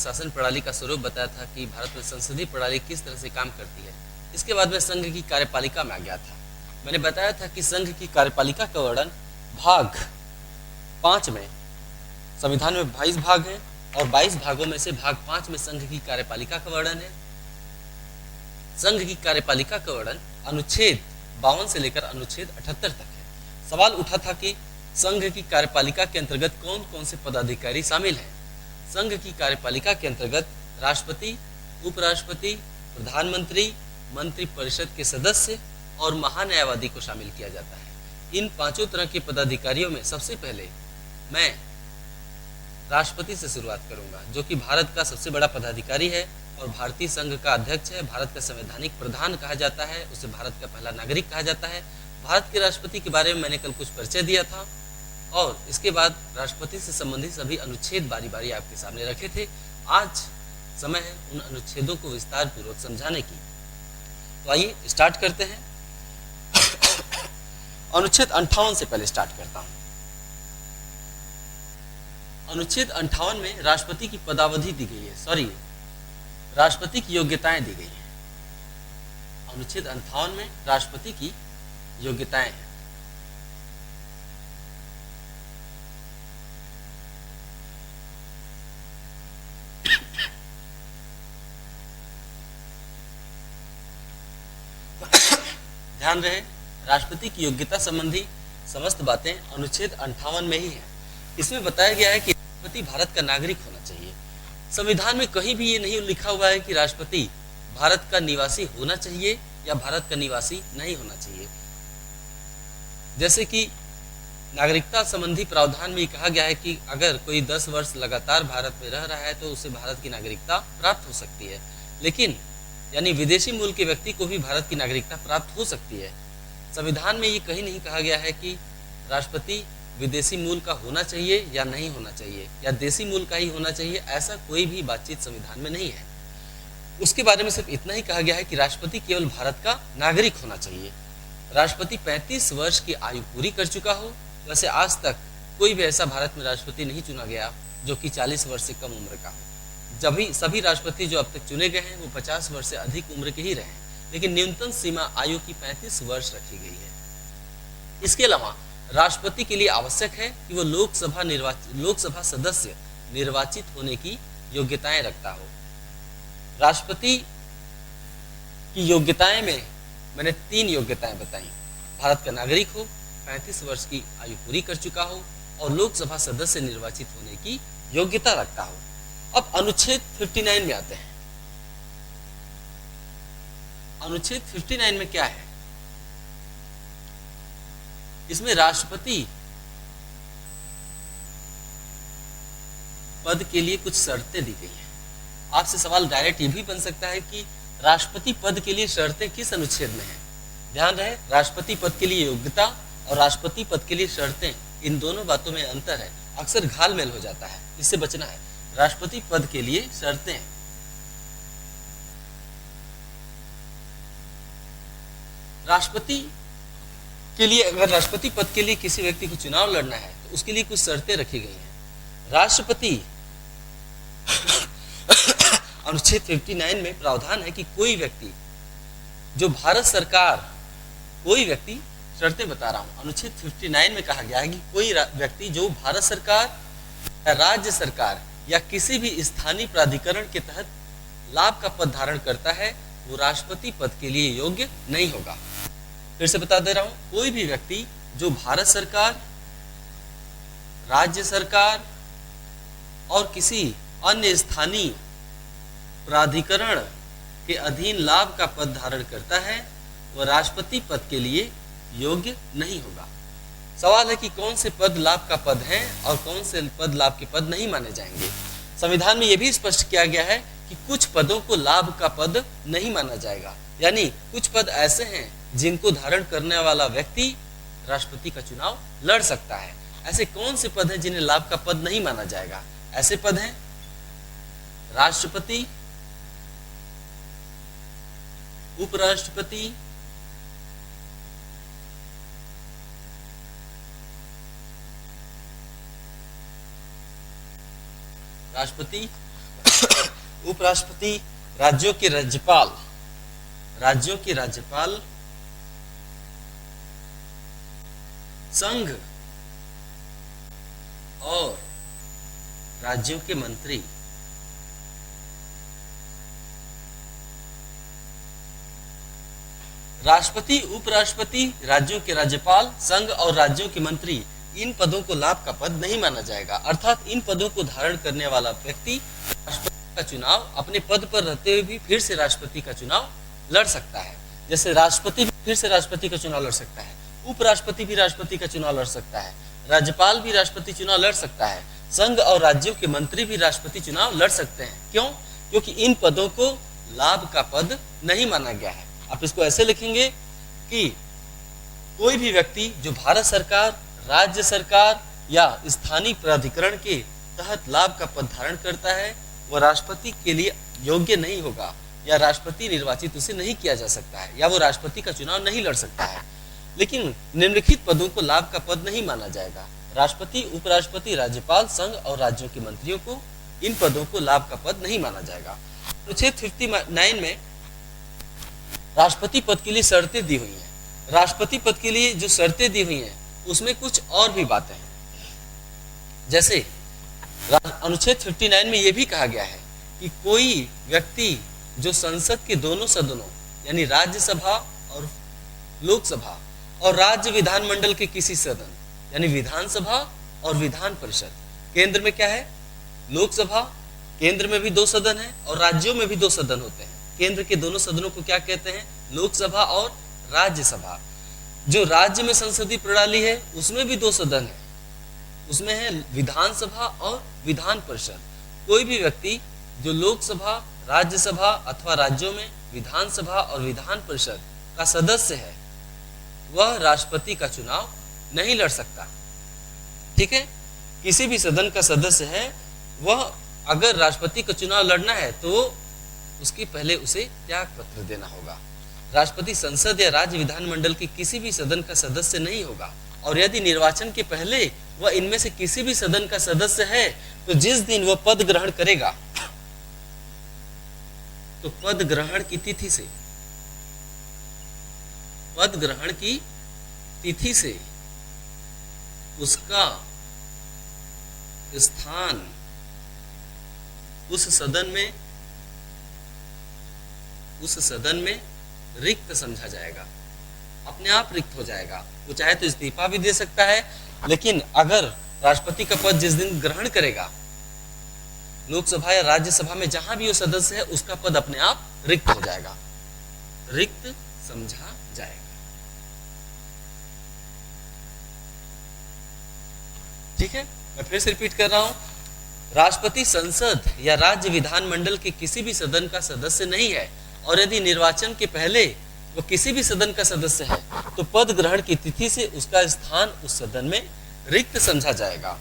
शासन प्रणाली का स्वरूप बताया था कि भारत में संसदीय प्रणाली किस तरह से काम करती है। इसके बाद मैं संघ की कार्यपालिका में आ गया था। मैंने बताया था कि संघ की कार्यपालिका का वर्णन भाग 5 में, संविधान में 22 भाग हैं और 22 भागों में से भाग 5 में संघ की कार्यपालिका का वर्णन है। संघ की कार्यपालिका का वर्णन अनुच्छेद 52 से लेकर अनुच्छेद 78 तक है। सवाल उठा था कि संघ की कार्यपालिका के अंतर्गत कौन कौन से पदाधिकारी शामिल हैं। संघ की कार्यपालिका के अंतर्गत राष्ट्रपति, उपराष्ट्रपति, प्रधानमंत्री, मंत्रिपरिषद के सदस्य और महान्यायवादी को शामिल किया जाता है। इन पांचों तरह के पदाधिकारियों में सबसे पहले मैं राष्ट्रपति से शुरुआत करूंगा, जो कि भारत का सबसे बड़ा पदाधिकारी है और भारतीय संघ का अध्यक्ष है। भारत का संवैधानिक प्रधान कहा जाता है, उसे भारत का पहला नागरिक कहा जाता है। भारत के राष्ट्रपति के बारे में मैंने कल कुछ परिचय दिया था और इसके बाद राष्ट्रपति से संबंधित सभी अनुच्छेद बारी बारी आपके सामने रखे थे। आज समय है उन अनुच्छेदों को विस्तार पूर्वक समझाने की। तो आइए स्टार्ट करते हैं। अनुच्छेद 58 से पहले स्टार्ट करता हूं। अनुच्छेद 58 में राष्ट्रपति की पदावधि दी गई है, राष्ट्रपति की योग्यताएं दी गई हैं। अनुच्छेद 58 में राष्ट्रपति की योग्यताएं हैं। ध्यान रहे, राष्ट्रपति की योग्यता संबंधी समस्त बातें अनुच्छेद 58 में ही है। इसमें बताया गया है कि राष्ट्रपति भारत का नागरिक होना चाहिए। संविधान में कहीं भी ये नहीं लिखा हुआ है कि राष्ट्रपति भारत का निवासी होना चाहिए या भारत का निवासी नहीं होना चाहिए। जैसे कि नागरिकता संबंधी प्रावधान में कहा गया है कि अगर कोई 10 वर्ष लगातार भारत में रह रहा है तो उसे भारत की नागरिकता प्राप्त हो सकती है। लेकिन यानी विदेशी मूल के व्यक्ति को भी भारत की नागरिकता प्राप्त हो सकती है। संविधान में ये कहीं नहीं कहा गया है कि राष्ट्रपति विदेशी मूल का होना चाहिए या नहीं होना चाहिए या देसी मूल का ही होना चाहिए। ऐसा कोई भी बातचीत संविधान में नहीं है। उसके बारे में सिर्फ इतना ही कहा गया है कि राष्ट्रपति केवल भारत का नागरिक होना चाहिए। राष्ट्रपति 35 वर्ष की आयु पूरी कर चुका हो। वैसे आज तक कोई भी ऐसा भारत में राष्ट्रपति नहीं चुना गया जो कि 40 वर्ष से कम उम्र का हो। सभी राष्ट्रपति जो अब तक चुने गए हैं वो 50 वर्ष से अधिक उम्र के ही रहे, लेकिन न्यूनतम सीमा आयु की 35 वर्ष रखी गई है। इसके अलावा राष्ट्रपति के लिए आवश्यक है कि वो लोकसभा सदस्य निर्वाचित होने की योग्यताएं रखता हो। राष्ट्रपति की योग्यताएं में मैंने 3 योग्यताएं बताई। भारत का नागरिक हो, 35 वर्ष की आयु पूरी कर चुका हो और लोकसभा सदस्य निर्वाचित होने की योग्यता रखता हो। अब अनुच्छेद 59 में आते हैं। अनुच्छेद 59 में क्या है? इसमें राष्ट्रपति पद के लिए कुछ शर्तें दी गई हैं। आपसे सवाल डायरेक्ट ये भी बन सकता है कि राष्ट्रपति पद के लिए शर्तें किस अनुच्छेद में हैं? ध्यान रहे, राष्ट्रपति पद के लिए योग्यता और राष्ट्रपति पद के लिए शर्तें, इन दोनों बातों में अंतर है। अक्सर घालमेल हो जाता है, इससे बचना है। राष्ट्रपति पद के लिए शर्तें, राष्ट्रपति के लिए, अगर राष्ट्रपति पद के लिए किसी व्यक्ति को चुनाव लड़ना है तो उसके लिए कुछ शर्तें रखी गई हैं। राष्ट्रपति अनुच्छेद 59 में प्रावधान है कि कोई व्यक्ति जो भारत सरकार, कोई व्यक्ति, शर्तें बता रहा हूं, अनुच्छेद 59 में कहा गया है कि कोई व्यक्ति जो भारत सरकार या राज्य सरकार या किसी भी स्थानीय प्राधिकरण के तहत लाभ का पद धारण करता है वो राष्ट्रपति पद के लिए योग्य नहीं होगा। फिर से बता दे रहा हूं, कोई भी व्यक्ति जो भारत सरकार, राज्य सरकार और किसी अन्य स्थानीय प्राधिकरण के अधीन लाभ का पद धारण करता है वह राष्ट्रपति पद के लिए योग्य नहीं होगा। सवाल है कि कौन से पद लाभ का पद हैं और कौन से पद लाभ के पद नहीं माने जाएंगे। संविधान में यह भी स्पष्ट किया गया है कि कुछ पदों को लाभ का पद नहीं माना जाएगा, यानी कुछ पद ऐसे हैं जिनको धारण करने वाला व्यक्ति राष्ट्रपति का चुनाव लड़ सकता है। ऐसे कौन से पद हैं जिन्हें लाभ का पद नहीं माना जाएगा? ऐसे पद हैं राष्ट्रपति, उपराष्ट्रपति, राष्ट्रपति उपराष्ट्रपति राज्यों के राज्यपाल, राज्यों के राज्यपाल, संघ और राज्यों के मंत्री, राष्ट्रपति, उपराष्ट्रपति, राज्यों के राज्यपाल, संघ और राज्यों के मंत्री, इन पदों को लाभ का पद नहीं माना जाएगा। अर्थात इन पदों को धारण करने वाला व्यक्ति राष्ट्रपति का चुनाव अपने पद पर रहते हुए भी फिर से राष्ट्रपति का चुनाव लड़ सकता है। जैसे राष्ट्रपति भी फिर से राष्ट्रपति का चुनाव लड़ सकता है, उपराष्ट्रपति भी राष्ट्रपति का चुनाव लड़ सकता है, राज्यपाल भी राष्ट्रपति चुनाव लड़ सकता है, संघ और राज्यों के मंत्री भी राष्ट्रपति चुनाव लड़ सकते हैं। क्यों? क्योंकि इन पदों को लाभ का पद नहीं माना गया है। आप इसको ऐसे लिखेंगे कि कोई भी व्यक्ति जो भारत सरकार, राज्य सरकार या स्थानीय प्राधिकरण के तहत लाभ का पद धारण करता है वह राष्ट्रपति के लिए योग्य नहीं होगा, या राष्ट्रपति निर्वाचित उसे नहीं किया जा सकता है, या वो राष्ट्रपति का चुनाव नहीं लड़ सकता है। लेकिन निम्नलिखित पदों को लाभ का पद नहीं माना जाएगा। राष्ट्रपति, उपराष्ट्रपति, राज्यपाल, संघ और राज्यों के मंत्रियों को, इन पदों को लाभ का पद नहीं माना जाएगा। अनुच्छेद 59 में राष्ट्रपति पद के लिए शर्तें दी हुई हैं। राष्ट्रपति पद के लिए जो शर्तें दी हुई हैं उसमें कुछ और भी बातें हैं। जैसे अनुच्छेद 59 में यह भी कहा गया है कि कोई व्यक्ति जो संसद के दोनों सदनों यानी राज्यसभा और लोकसभा और राज्य विधानमंडल के किसी सदन यानी विधानसभा और विधान परिषद, केंद्र में क्या है? लोकसभा, केंद्र में भी 2 सदन है और राज्यों में भी 2 सदन होते हैं। केंद्र के दोनों सदनों को क्या कहते हैं? लोकसभा और राज्यसभा। जो राज्य में संसदीय प्रणाली है उसमें भी 2 सदन है, उसमें है विधानसभा और विधान परिषद। कोई भी व्यक्ति जो लोकसभा, राज्यसभा अथवा राज्यों में विधानसभा और विधान परिषद का सदस्य है वह राष्ट्रपति का चुनाव नहीं लड़ सकता। ठीक है, किसी भी सदन का सदस्य है वह अगर राष्ट्रपति का चुनाव लड़ना है तो उसके पहले उसे त्याग पत्र देना होगा। राष्ट्रपति संसद या राज्य विधानमंडल के किसी भी सदन का सदस्य नहीं होगा, और यदि निर्वाचन के पहले वह इनमें से किसी भी सदन का सदस्य है तो जिस दिन वह पद ग्रहण करेगा तो पद ग्रहण की तिथि से, पद ग्रहण की तिथि से उसका स्थान उस सदन में रिक्त समझा जाएगा, अपने आप रिक्त हो जाएगा। वो चाहे तो इस्तीफा भी दे सकता है, लेकिन अगर राष्ट्रपति का पद जिस दिन ग्रहण करेगा लोकसभा या राज्यसभा में जहां भी वो सदस्य है उसका पद अपने आप रिक्त हो जाएगा, रिक्त समझा जाएगा। ठीक है, मैं फिर से रिपीट कर रहा हूं, राष्ट्रपति संसद या राज्य विधानमंडल के किसी भी सदन का सदस्य नहीं है, और यदि निर्वाचन के पहले वो किसी भी सदन का सदस्य है तो पद ग्रहण की तिथि से उसका स्थान उस सदन में रिक्त समझा जाएगा।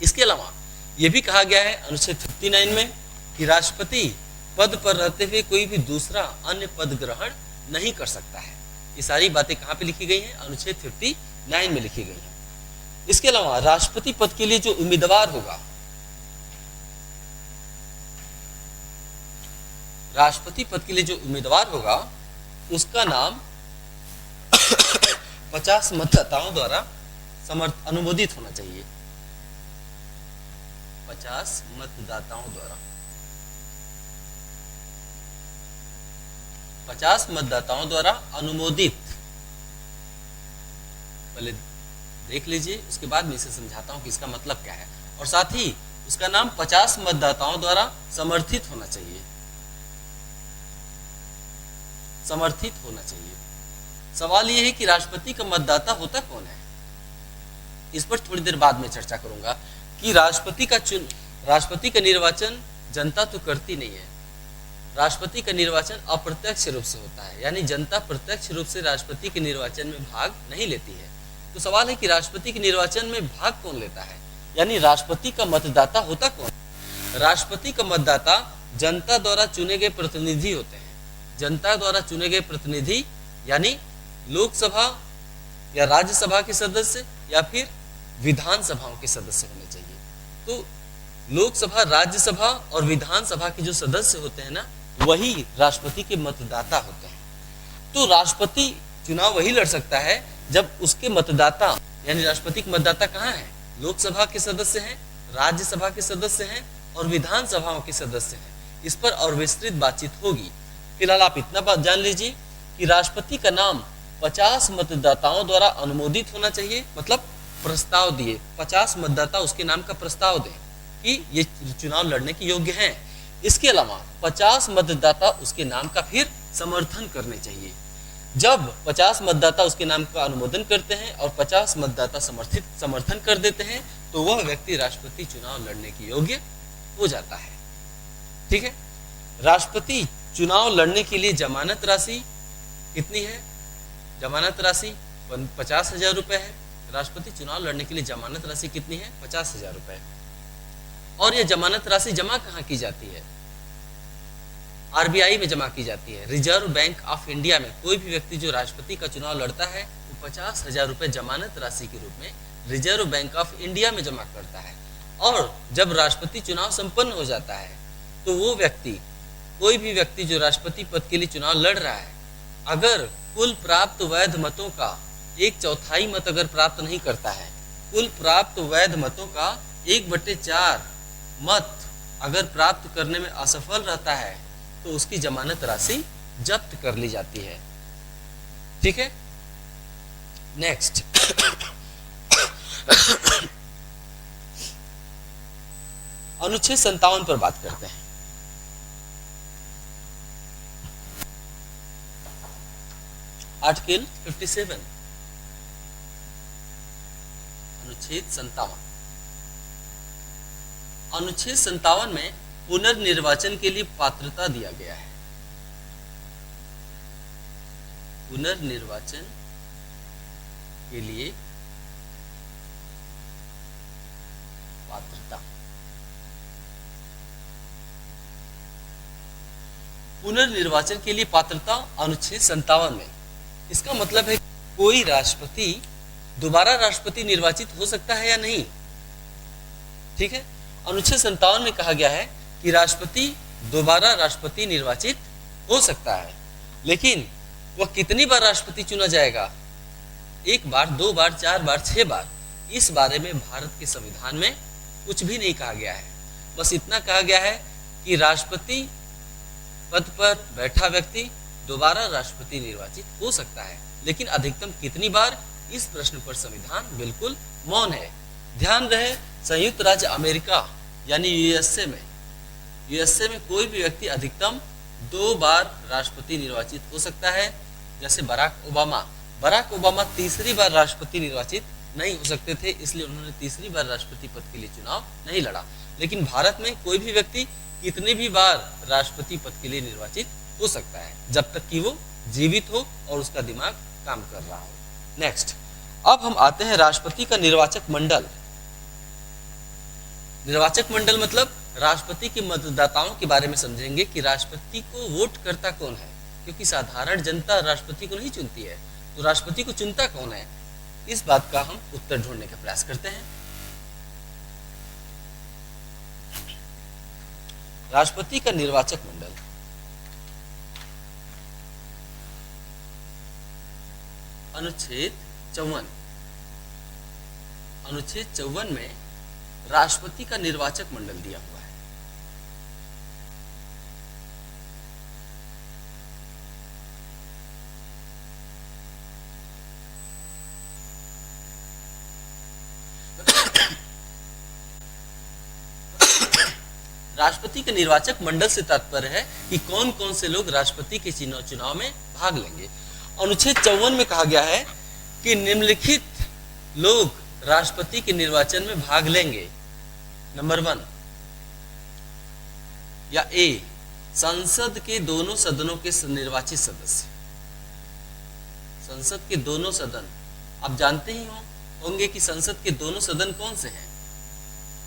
इसके अलावा यह भी कहा गया है अनुच्छेद 59 में कि राष्ट्रपति पद पर रहते हुए कोई भी दूसरा अन्य पद ग्रहण नहीं कर सकता है। ये सारी बातें कहां पे लिखी गई हैं? अनुच्छेद 59 में लिखी गई हैं। इसके अलावा राष्ट्रपति पद के लिए जो उम्मीदवार होगा, राष्ट्रपति पद के लिए जो उम्मीदवार होगा उसका नाम 50 मतदाताओं द्वारा अनुमोदित होना चाहिए। 50 मतदाताओं द्वारा, 50 मतदाताओं द्वारा अनुमोदित। पहले देख लीजिए, उसके बाद मैं इसे समझाता हूं कि इसका मतलब क्या है। और साथ ही उसका नाम 50 मतदाताओं द्वारा समर्थित होना चाहिए, समर्थित होना चाहिए। सवाल यह है कि राष्ट्रपति का मतदाता होता कौन है? इस पर थोड़ी देर बाद में चर्चा करूंगा कि राष्ट्रपति का निर्वाचन जनता तो करती नहीं है। राष्ट्रपति का निर्वाचन अप्रत्यक्ष रूप से होता है, यानी जनता प्रत्यक्ष रूप से राष्ट्रपति के निर्वाचन में भाग नहीं लेती है। तो सवाल है कि राष्ट्रपति के निर्वाचन में भाग कौन लेता है, यानी राष्ट्रपति का मतदाता होता कौन? राष्ट्रपति का मतदाता जनता द्वारा चुने गए प्रतिनिधि होते हैं। जनता द्वारा चुने गए प्रतिनिधि यानी लोकसभा या राज्यसभा के सदस्य या फिर विधानसभाओं के सदस्य होने चाहिए। तो लोकसभा, राज्यसभा और विधानसभा के जो सदस्य होते हैं ना, वही राष्ट्रपति के मतदाता होते हैं। तो राष्ट्रपति चुनाव वही लड़ सकता है जब उसके मतदाता, यानी राष्ट्रपति के मतदाता कहाँ है? लोकसभा के सदस्य हैं, राज्यसभा के सदस्य हैं और विधानसभाओं के सदस्य हैं। इस पर और विस्तृत बातचीत होगी। फिलहाल आप इतना बात जान लीजिए कि राष्ट्रपति का नाम 50 मतदाताओं द्वारा अनुमोदित होना चाहिए, मतलब प्रस्ताव दिए, 50 मतदाता उसके नाम का प्रस्ताव दें कि ये चुनाव लड़ने के योग्य हैं। इसके अलावा 50 मतदाता उसके नाम का फिर समर्थन करने चाहिए। जब 50 मतदाता उसके नाम का अनुमोदन करते हैं और 50 मतदाता समर्थन कर देते हैं, तो वह व्यक्ति राष्ट्रपति चुनाव लड़ने के योग्य हो जाता है। ठीक है। राष्ट्रपति चुनाव लड़ने के लिए जमानत राशि कितनी है? जमानत राशि 50,000 रुपए है। राष्ट्रपति चुनाव लड़ने के लिए जमानत राशि कितनी है? 50,000 रुपए। और यह जमानत राशि जमा कहाँ की जाती है? आरबीआई में जमा की जाती है। रिजर्व बैंक ऑफ इंडिया में कोई भी व्यक्ति जो राष्ट्रपति का चुनाव लड़ता है, वो 50,000 रुपए जमानत राशि के रूप में रिजर्व बैंक ऑफ इंडिया में जमा करता है। और जब राष्ट्रपति चुनाव संपन्न हो जाता है, तो वो व्यक्ति, कोई भी व्यक्ति जो राष्ट्रपति पद के लिए चुनाव लड़ रहा है, अगर कुल प्राप्त वैध मतों का 1/4 मत अगर प्राप्त नहीं करता है, कुल प्राप्त वैध मतों का 1/4 मत अगर प्राप्त करने में असफल रहता है, तो उसकी जमानत राशि जब्त कर ली जाती है। ठीक है। नेक्स्ट, अनुच्छेद 57 पर बात करते हैं। आर्टिकल 57, अनुच्छेद 57। अनुच्छेद 57 में पुनर्निर्वाचन के लिए पात्रता दिया गया है। पुनर्निर्वाचन के लिए पात्रता। पुनर्निर्वाचन के लिए पात्रता अनुच्छेद 57 में। इसका मतलब है कोई राष्ट्रपति दोबारा राष्ट्रपति निर्वाचित हो सकता है या नहीं। ठीक है। अनुच्छेद 57 में कहा गया है कि राष्ट्रपति दोबारा राष्ट्रपति निर्वाचित हो सकता है, लेकिन वह कितनी बार राष्ट्रपति चुना जाएगा? 1 बार, 2 बार, 4 बार, 6 बार? इस बारे में भारत के संविधान में कुछ भी नहीं कहा गया है। बस इतना कहा गया है कि राष्ट्रपति पद पर बैठा व्यक्ति दोबारा राष्ट्रपति निर्वाचित हो सकता है, लेकिन अधिकतम कितनी बार, इस प्रश्न पर संविधान बिल्कुल मौन है। ध्यान रहे, संयुक्त राज्य अमेरिका यानी यूएसए में कोई भी व्यक्ति अधिकतम 2 बार राष्ट्रपति निर्वाचित हो सकता है। जैसे बराक ओबामा तीसरी बार राष्ट्रपति निर्वाचित नहीं हो सकते थे, इसलिए उन्होंने तीसरी बार राष्ट्रपति पद के लिए चुनाव नहीं लड़ा। लेकिन भारत में कोई भी व्यक्ति कितने भी बार राष्ट्रपति पद के लिए निर्वाचित हो सकता है, जब तक कि वो जीवित हो और उसका दिमाग काम कर रहा हो। नेक्स्ट, अब हम आते हैं राष्ट्रपति का निर्वाचक मंडल। निर्वाचक मंडल मतलब राष्ट्रपति के मतदाताओं के बारे में समझेंगे कि राष्ट्रपति को वोट करता कौन है, क्योंकि साधारण जनता राष्ट्रपति को नहीं चुनती है, तो राष्ट्रपति को चुनता कौन है, इस बात का हम उत्तर ढूंढने का प्रयास करते हैं। राष्ट्रपति का निर्वाचक मंडल। अनुच्छेद 54 में राष्ट्रपति का निर्वाचक मंडल दिया हुआ है। राष्ट्रपति के निर्वाचक मंडल से तात्पर्य है कि कौन कौन से लोग राष्ट्रपति के चुनाव में भाग लेंगे। अनुच्छेद 54 में कहा गया है कि निम्नलिखित लोग राष्ट्रपति के निर्वाचन में भाग लेंगे। नंबर 1 या ए, संसद के दोनों सदनों के निर्वाचित सदस्य। संसद के दोनों सदन, आप जानते ही होंगे कि संसद के दोनों सदन कौन से हैं।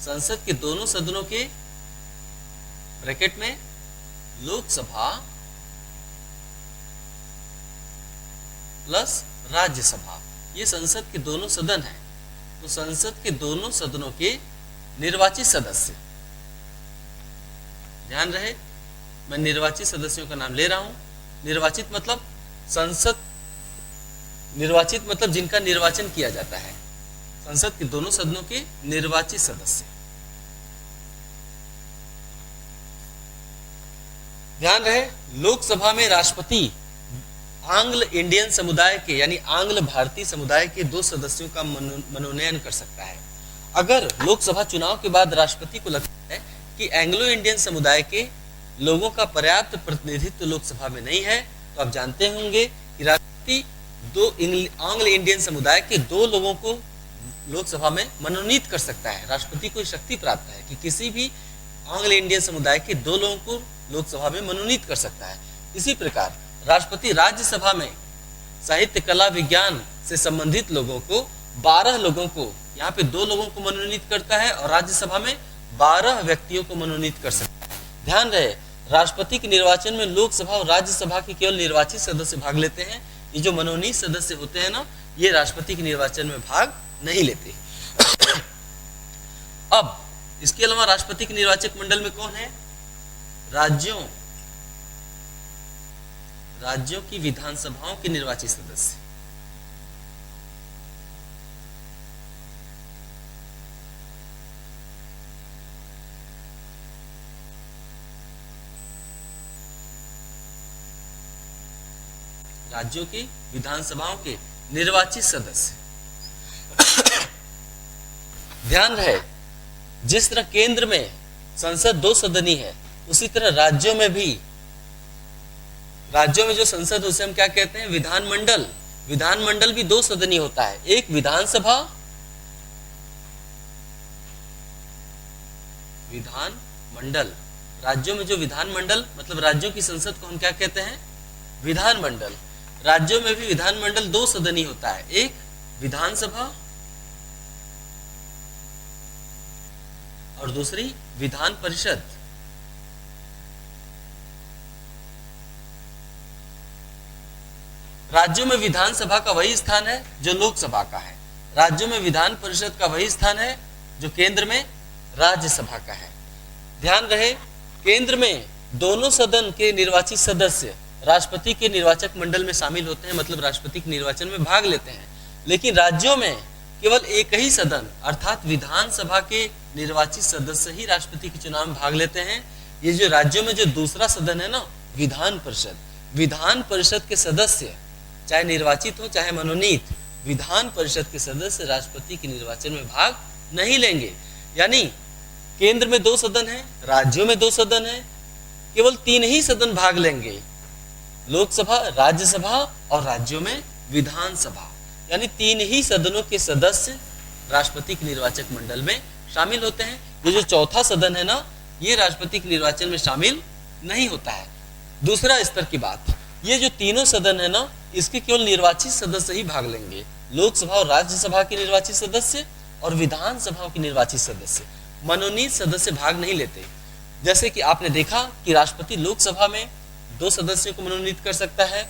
संसद के दोनों सदनों के ब्रैकेट में लोकसभा प्लस राज्यसभा, ये संसद के दोनों सदन हैं। तो संसद के दोनों सदनों के निर्वाचित सदस्य ध्यान रहे, मैं निर्वाचित सदस्यों का नाम ले रहा हूं। निर्वाचित मतलब संसद, निर्वाचित मतलब जिनका निर्वाचन किया जाता है, संसद के दोनों सदनों के निर्वाचित सदस्य। ध्यान रहे, लोकसभा में राष्ट्रपति आंग्ल इंडियन समुदाय के यानी आंग्ल भारतीय समुदाय के 2 सदस्यों का मनोनयन कर सकता है। अगर लोकसभा चुनाव के बाद राष्ट्रपति को लगता है कि एंग्लो इंडियन समुदाय के लोगों का पर्याप्त प्रतिनिधित्व लोकसभा में नहीं है, तो आप जानते होंगे कि राष्ट्रपति 2 आंग्ल इंडियन समुदाय के 2 लोगों को लोकसभा में मनोनीत कर सकता है। राष्ट्रपति को शक्ति प्राप्त है कि किसी भी आंग्ल इंडियन समुदाय के 2 लोगों को लोकसभा में मनोनीत कर सकता है। इसी प्रकार राष्ट्रपति राज्यसभा में साहित्य, कला, विज्ञान से संबंधित लोगों को 12 लोगों को, यहाँ पे 2 लोगों को मनोनीत करता है और राज्यसभा में 12 व्यक्तियों को मनोनीत कर सकता है। ध्यान रहे, राष्ट्रपति के निर्वाचन में लोकसभा और राज्यसभा के केवल निर्वाचित सदस्य भाग लेते हैं। ये जो मनोनीत सदस्य होते हैं ना, ये राष्ट्रपति के निर्वाचन में भाग नहीं लेते। अब इसके अलावा राष्ट्रपति के निर्वाचक मंडल में कौन है? राज्यों की विधानसभाओं के निर्वाचित सदस्य। राज्यों की विधानसभाओं के निर्वाचित सदस्य। ध्यान रहे, जिस तरह केंद्र में संसद 2 सदनी है, उसी तरह राज्यों में जो संसद उसे हम क्या कहते हैं? विधानमंडल। विधानमंडल भी 2 सदनी होता है, एक विधानसभा, विधानमंडल। राज्यों में जो विधानमंडल मतलब राज्यों की संसद को हम क्या कहते हैं? विधानमंडल। राज्यों में भी विधानमंडल 2 सदनी होता है, एक विधानसभा और दूसरी विधान परिषद। राज्यों में विधानसभा का वही स्थान है जो लोकसभा का है। राज्यों में विधान परिषद का वही स्थान है जो केंद्र में राज्यसभा का है। ध्यान रहे, केंद्र में दोनों सदन के निर्वाचित सदस्य राष्ट्रपति के निर्वाचक मंडल में शामिल होते हैं, मतलब राष्ट्रपति के निर्वाचन में भाग लेते हैं। लेकिन राज्यों में केवल एक ही सदन अर्थात विधानसभा के निर्वाचित सदस्य ही राष्ट्रपति के चुनाव में भाग लेते हैं। ये जो राज्यों में जो दूसरा सदन है ना, विधान परिषद, विधान परिषद के सदस्य चाहे निर्वाचित हो चाहे मनोनीत, विधान परिषद के सदस्य राष्ट्रपति के निर्वाचन में भाग नहीं लेंगे। यानी केंद्र में 2 सदन है, राज्यों में 2 सदन है, केवल 3 ही सदन भाग लेंगे, लोकसभा, राज्यसभा और राज्यों में विधानसभा। यानी 3 ही सदनों के सदस्य राष्ट्रपति के निर्वाचक मंडल में शामिल होते हैं। ये जो चौथा सदन है ना, ये राष्ट्रपति के निर्वाचन में शामिल नहीं होता है। दूसरा स्तर की बात, ये जो तीनों सदन है ना, इसके केवल निर्वाचित सदस्य ही भाग लेंगे, लोकसभा और राज्यसभा के निर्वाचित सदस्य और विधानसभा के निर्वाचित सदस्य। मनोनीत सदस्य भाग नहीं लेते। जैसे कि आपने देखा कि राष्ट्रपति लोकसभा में 2 सदस्यों को मनोनीत कर सकता है,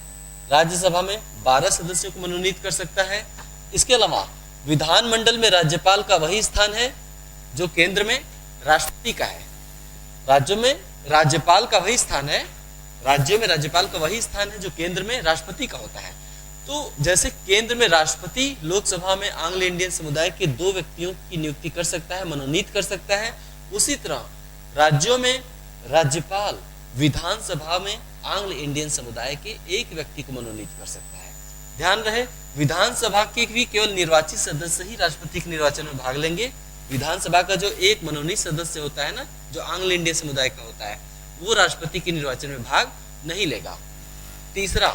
राज्यसभा में 12 सदस्यों को मनोनीत कर सकता है। इसके अलावा विधानमंडल में राज्यपाल का वही स्थान है जो केंद्र में राष्ट्रपति का है। राज्यों में राज्यपाल का वही स्थान है, राज्यों में राज्यपाल का वही स्थान है जो केंद्र में राष्ट्रपति का होता है। तो जैसे केंद्र में राष्ट्रपति लोकसभा में आंग्ल इंडियन समुदाय के 2 व्यक्तियों की नियुक्ति कर सकता है, मनोनीत कर सकता है, उसी तरह राज्यों में राज्यपाल विधानसभा में आंग्ल इंडियन समुदाय के 1 व्यक्ति को मनोनीत कर सकता है। ध्यान रहे, विधानसभा के भी केवल निर्वाचित सदस्य ही राष्ट्रपति के निर्वाचन में भाग लेंगे। विधानसभा का जो 1 मनोनीत सदस्य होता है ना, जो आंग्ल इंडियन समुदाय का होता है, वो राष्ट्रपति के निर्वाचन में भाग नहीं लेगा। तीसरा,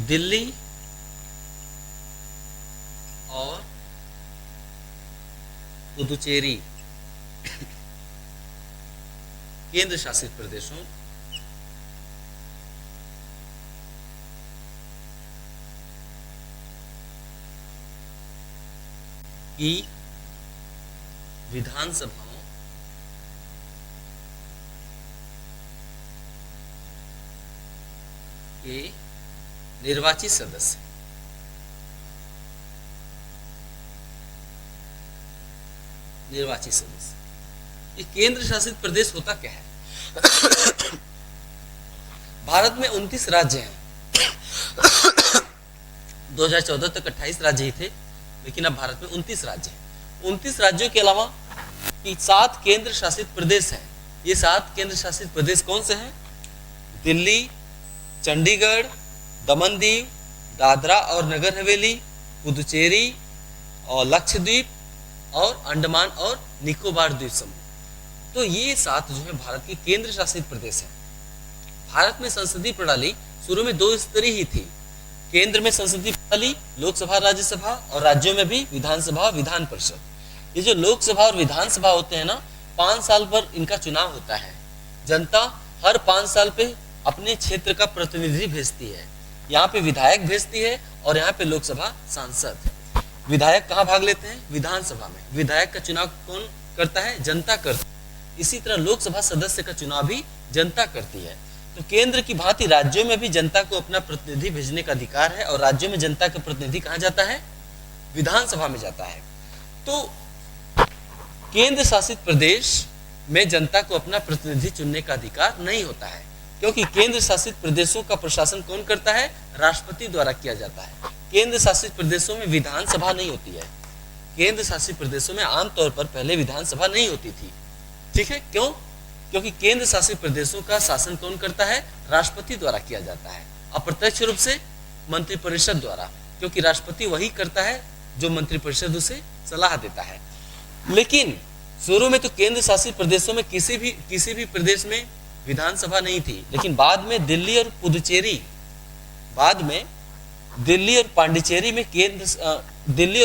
दिल्ली और पुदुचेरी केंद्र शासित प्रदेशों की विधानसभाओं के निर्वाचित सदस्य ये केंद्र शासित प्रदेश होता क्या है? भारत में 29 राज्य हैं। 2014 तक 28 राज्य ही थे, लेकिन अब भारत में 29 राज्य हैं। 29 राज्यों के अलावा 7 केंद्र शासित प्रदेश हैं। ये 7 केंद्र शासित प्रदेश कौन से हैं? दिल्ली, चंडीगढ़, दमन दीव, दादरा और नगर हवेली, पुदुचेरी और लक्षद्वीप और अंडमान और निकोबार द्वीप समूह। तो ये 7 जो है भारत के केंद्र शासित प्रदेश हैं। भारत में संसदीय प्रणाली शुरू में 2 स्तरीय ही थी। केंद्र में संसदीय प्रणाली लोकसभा, राज्यसभा, और राज्यों में भी विधानसभा, विधान परिषद। ये जो लोकसभा और विधानसभा होते हैं ना, 5 साल पर इनका चुनाव होता है। जनता हर 5 साल पे अपने क्षेत्र का प्रतिनिधि भेजती है। यहाँ पे विधायक भेजती है और यहाँ पे लोकसभा सांसद। विधायक कहाँ भाग लेते हैं? विधानसभा में। विधायक का चुनाव कौन करता है? जनता करती है। इसी तरह लोकसभा सदस्य का चुनाव भी जनता करती है। तो केंद्र की भांति राज्यों में भी जनता को अपना प्रतिनिधि भेजने का अधिकार है, और राज्यों में जनता का प्रतिनिधि कहाँ जाता है? विधानसभा में जाता है। तो केंद्र शासित प्रदेश में जनता को अपना प्रतिनिधि चुनने का अधिकार नहीं होता है, क्योंकि केंद्र शासित प्रदेशों का प्रशासन कौन करता है? राष्ट्रपति द्वारा किया जाता है। केंद्र शासित प्रदेशों में विधानसभा नहीं होती है। केंद्र शासित प्रदेशों में आमतौर पर पहले विधानसभा नहीं होती थी। ठीक है, क्यों? क्योंकि केंद्र शासित प्रदेशों का शासन कौन करता है? राष्ट्रपति द्वारा किया जाता है। अप्रत्यक्ष रूप से मंत्रिपरिषद द्वारा, क्योंकि राष्ट्रपति वही करता है जो मंत्रिपरिषद उसे सलाह देता है। लेकिन शुरू में तो केंद्र शासित प्रदेशों में किसी भी प्रदेश में विधानसभा नहीं थी, लेकिन बाद में दिल्ली और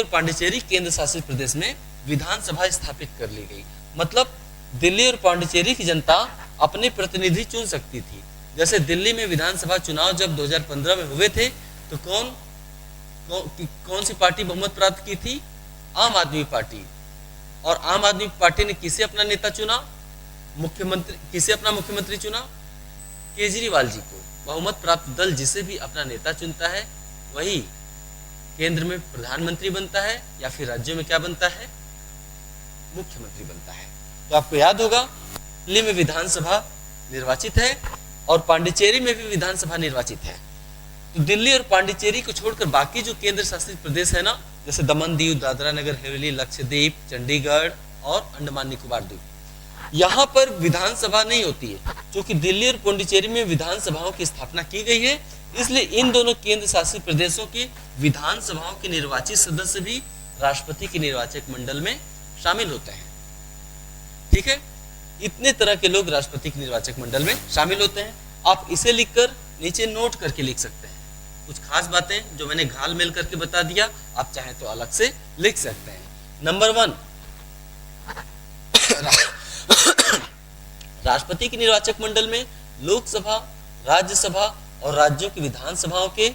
पांडिचेरी केंद्र शासित प्रदेश में विधानसभा स्थापित कर ली गई। मतलब दिल्ली और पांडिचेरी की जनता अपने प्रतिनिधि चुन सकती थी। जैसे दिल्ली में विधानसभा चुनाव जब 2015 में हुए थे, तो कौन सी पार्टी बहुमत प्राप्त की थी? आम आदमी पार्टी। और आम आदमी पार्टी ने किसे अपना नेता चुना? किसे अपना मुख्यमंत्री चुना? केजरीवाल जी को। बहुमत प्राप्त दल जिसे भी अपना नेता चुनता है, वही केंद्र में प्रधानमंत्री बनता है, या फिर राज्यों में क्या बनता है? मुख्यमंत्री बनता है। तो आपको याद होगा, दिल्ली में विधानसभा निर्वाचित है और पांडिचेरी में भी विधानसभा निर्वाचित है। तो दिल्ली और पांडिचेरी को छोड़कर बाकी जो केंद्र शासित प्रदेश है ना, जैसे दमन दीव, दादरा नगर हवेली, लक्षद्वीप, चंडीगढ़ और अंडमान निकोबार द्वीप, यहाँ पर विधानसभा नहीं होती है। क्योंकि दिल्ली और पांडिचेरी में विधानसभाओं की स्थापना की गई है, इसलिए इन दोनों केंद्र शासित प्रदेशों की विधानसभाओं के निर्वाचित सदस्य भी राष्ट्रपति के निर्वाचक मंडल में शामिल होते हैं। ठीक है, इतने तरह के लोग राष्ट्रपति के निर्वाचक मंडल में शामिल होते हैं। आप इसे लिखकर नीचे नोट करके लिख सकते हैं। कुछ खास बातें जो मैंने घाल मेल करके बता दिया, आप चाहें तो अलग से लिख सकते हैं। नंबर 1, राष्ट्रपति के निर्वाचक मंडल में लोकसभा, राज्यसभा और राज्यों की विधानसभाओं के,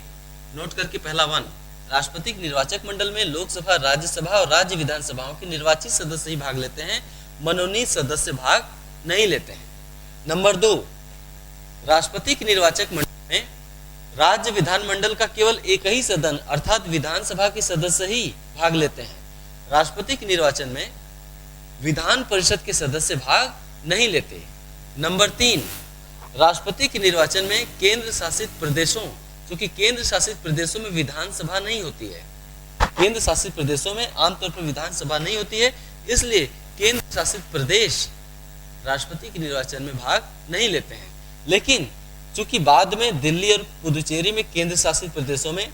नोट करके पहला 1, राष्ट्रपति के निर्वाचक मंडल में लोकसभा, राज्यसभा और राज्य विधानसभाओं के निर्वाचित सदस्य ही भाग लेते हैं, मनोनीत सदस्य भाग नहीं लेते हैं। नंबर 2, राष्ट्रपति के निर्वाचक मंडल में राज्य विधानमंडल का केवल एक ही सदन अर्थात विधानसभा के सदस्य ही भाग लेते हैं। राष्ट्रपति के निर्वाचन में विधान परिषद के सदस्य भाग नहीं लेते। नंबर 3, राष्ट्रपति के निर्वाचन में केंद्र शासित प्रदेशों, क्योंकि केंद्र शासित प्रदेशों में विधानसभा नहीं होती है, केंद्र शासित प्रदेशों में आमतौर पर विधानसभा नहीं होती है, इसलिए केंद्र शासित प्रदेश राष्ट्रपति के निर्वाचन में भाग नहीं लेते हैं। लेकिन चूंकि बाद में दिल्ली और पुदुचेरी में केंद्र शासित प्रदेशों में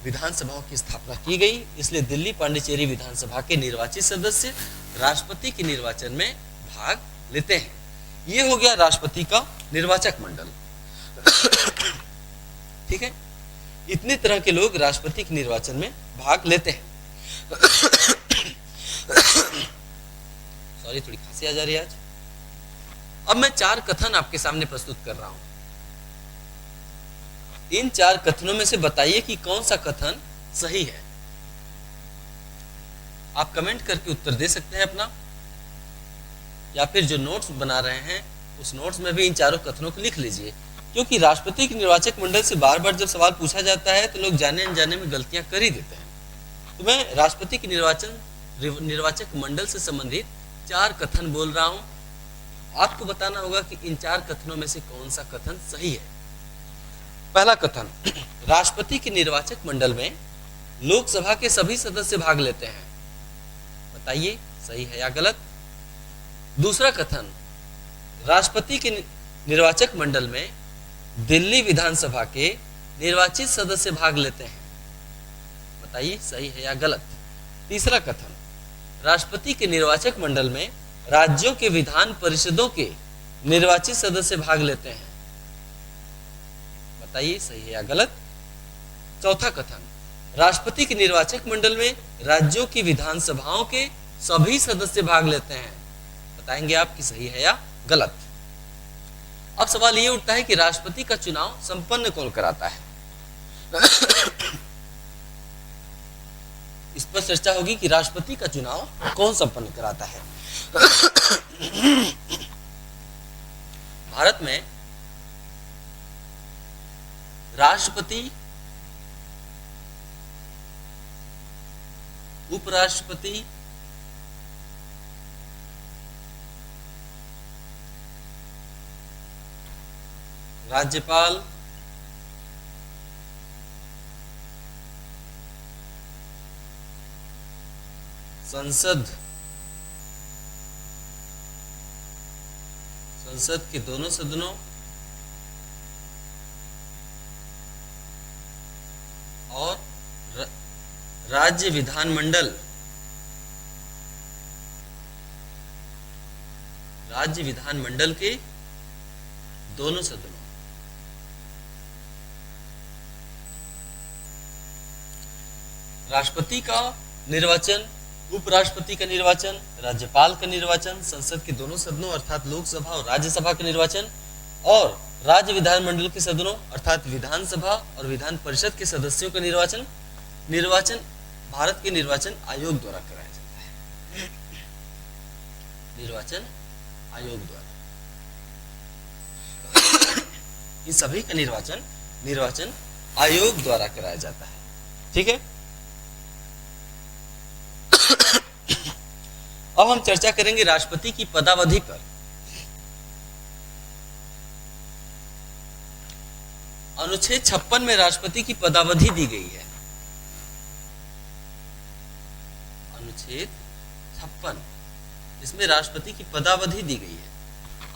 विधानसभाओं की स्थापना की गई, इसलिए दिल्ली पांडिचेरी विधानसभा के निर्वाचित सदस्य राष्ट्रपति के निर्वाचन में भाग लेते हैं। ये हो गया राष्ट्रपति का निर्वाचक मंडल। ठीक है, इतने तरह के लोग राष्ट्रपति के निर्वाचन में भाग लेते हैं। सॉरी, थोड़ी खांसी आ जा रही है आज। अब मैं 4 कथन आपके सामने प्रस्तुत कर रहा हूं। इन 4 कथनों में से बताइए कि कौन सा कथन सही है। आप कमेंट करके उत्तर दे सकते हैं अपना, या फिर जो नोट्स बना रहे हैं उस नोट्स में भी इन 4 कथनों को लिख लीजिए, क्योंकि राष्ट्रपति के निर्वाचक मंडल से बार बार जब सवाल पूछा जाता है तो लोग जाने अनजाने में गलतियां कर ही देते हैं। तो मैं राष्ट्रपति के निर्वाचक मंडल से संबंधित 4 कथन बोल रहा हूं, आपको बताना होगा कि इन 4 कथनों में से कौन सा कथन सही है। पहला कथन, राष्ट्रपति के निर्वाचक मंडल में लोकसभा के सभी सदस्य भाग लेते हैं। बताइए सही है या गलत। दूसरा कथन, राष्ट्रपति के निर्वाचक मंडल में दिल्ली विधानसभा के निर्वाचित सदस्य भाग लेते हैं। बताइए सही है या गलत। तीसरा कथन, राष्ट्रपति के निर्वाचक मंडल में राज्यों के विधान परिषदों के निर्वाचित सदस्य भाग लेते हैं। बताइए सही है या गलत। चौथा कथन, राष्ट्रपति के निर्वाचक मंडल में राज्यों की विधानसभाओं के सभी सदस्य भाग लेते हैं। बताएंगे आप कि सही है या गलत। अब सवाल ये उठता है कि राष्ट्रपति का चुनाव संपन्न कौन कराता है। इस पर चर्चा होगी कि राष्ट्रपति का चुनाव कौन संपन्न कराता है। भारत में राष्ट्रपति, उपराष्ट्रपति, राज्यपाल, संसद के दोनों सदनों और राज्य विधानमंडल, राज्य विधानमंडल के दोनों सदनों। राष्ट्रपति का निर्वाचन, उपराष्ट्रपति का निर्वाचन, राज्यपाल का निर्वाचन, संसद के दोनों सदनों अर्थात लोकसभा और राज्यसभा का निर्वाचन और राज्य विधानमंडल के सदनों अर्थात विधानसभा और विधान परिषद के सदस्यों का निर्वाचन भारत के निर्वाचन आयोग द्वारा कराया जाता है। निर्वाचन आयोग द्वारा इन सभी का निर्वाचन आयोग द्वारा कराया जाता है। ठीक है। अब हम चर्चा करेंगे राष्ट्रपति की पदावधि पर। अनुच्छेद 56 में राष्ट्रपति की पदावधि दी गई है। अनुच्छेद 56 इसमें राष्ट्रपति की पदावधि दी गई है।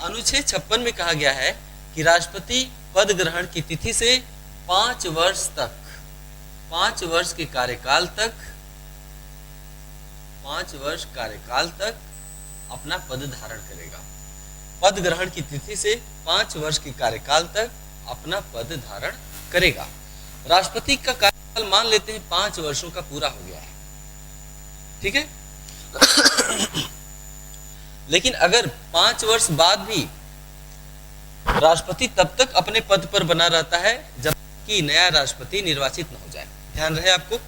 अनुच्छेद 56 में कहा गया है कि राष्ट्रपति पद ग्रहण की तिथि से 5 वर्ष तक, 5 वर्ष के कार्यकाल तक, 5 वर्ष कार्यकाल तक अपना पद धारण करेगा। पद ग्रहण की तिथि से 5 वर्ष के कार्यकाल तक अपना पद धारण करेगा। राष्ट्रपति का कार्यकाल मान लेते हैं 5 वर्षों का पूरा हो गया है। ठीक है। लेकिन अगर 5 वर्ष बाद भी राष्ट्रपति तब तक अपने पद पर बना रहता है जब तक कि नया राष्ट्रपति निर्वाचित न हो जाए। ध्यान रहे आपको,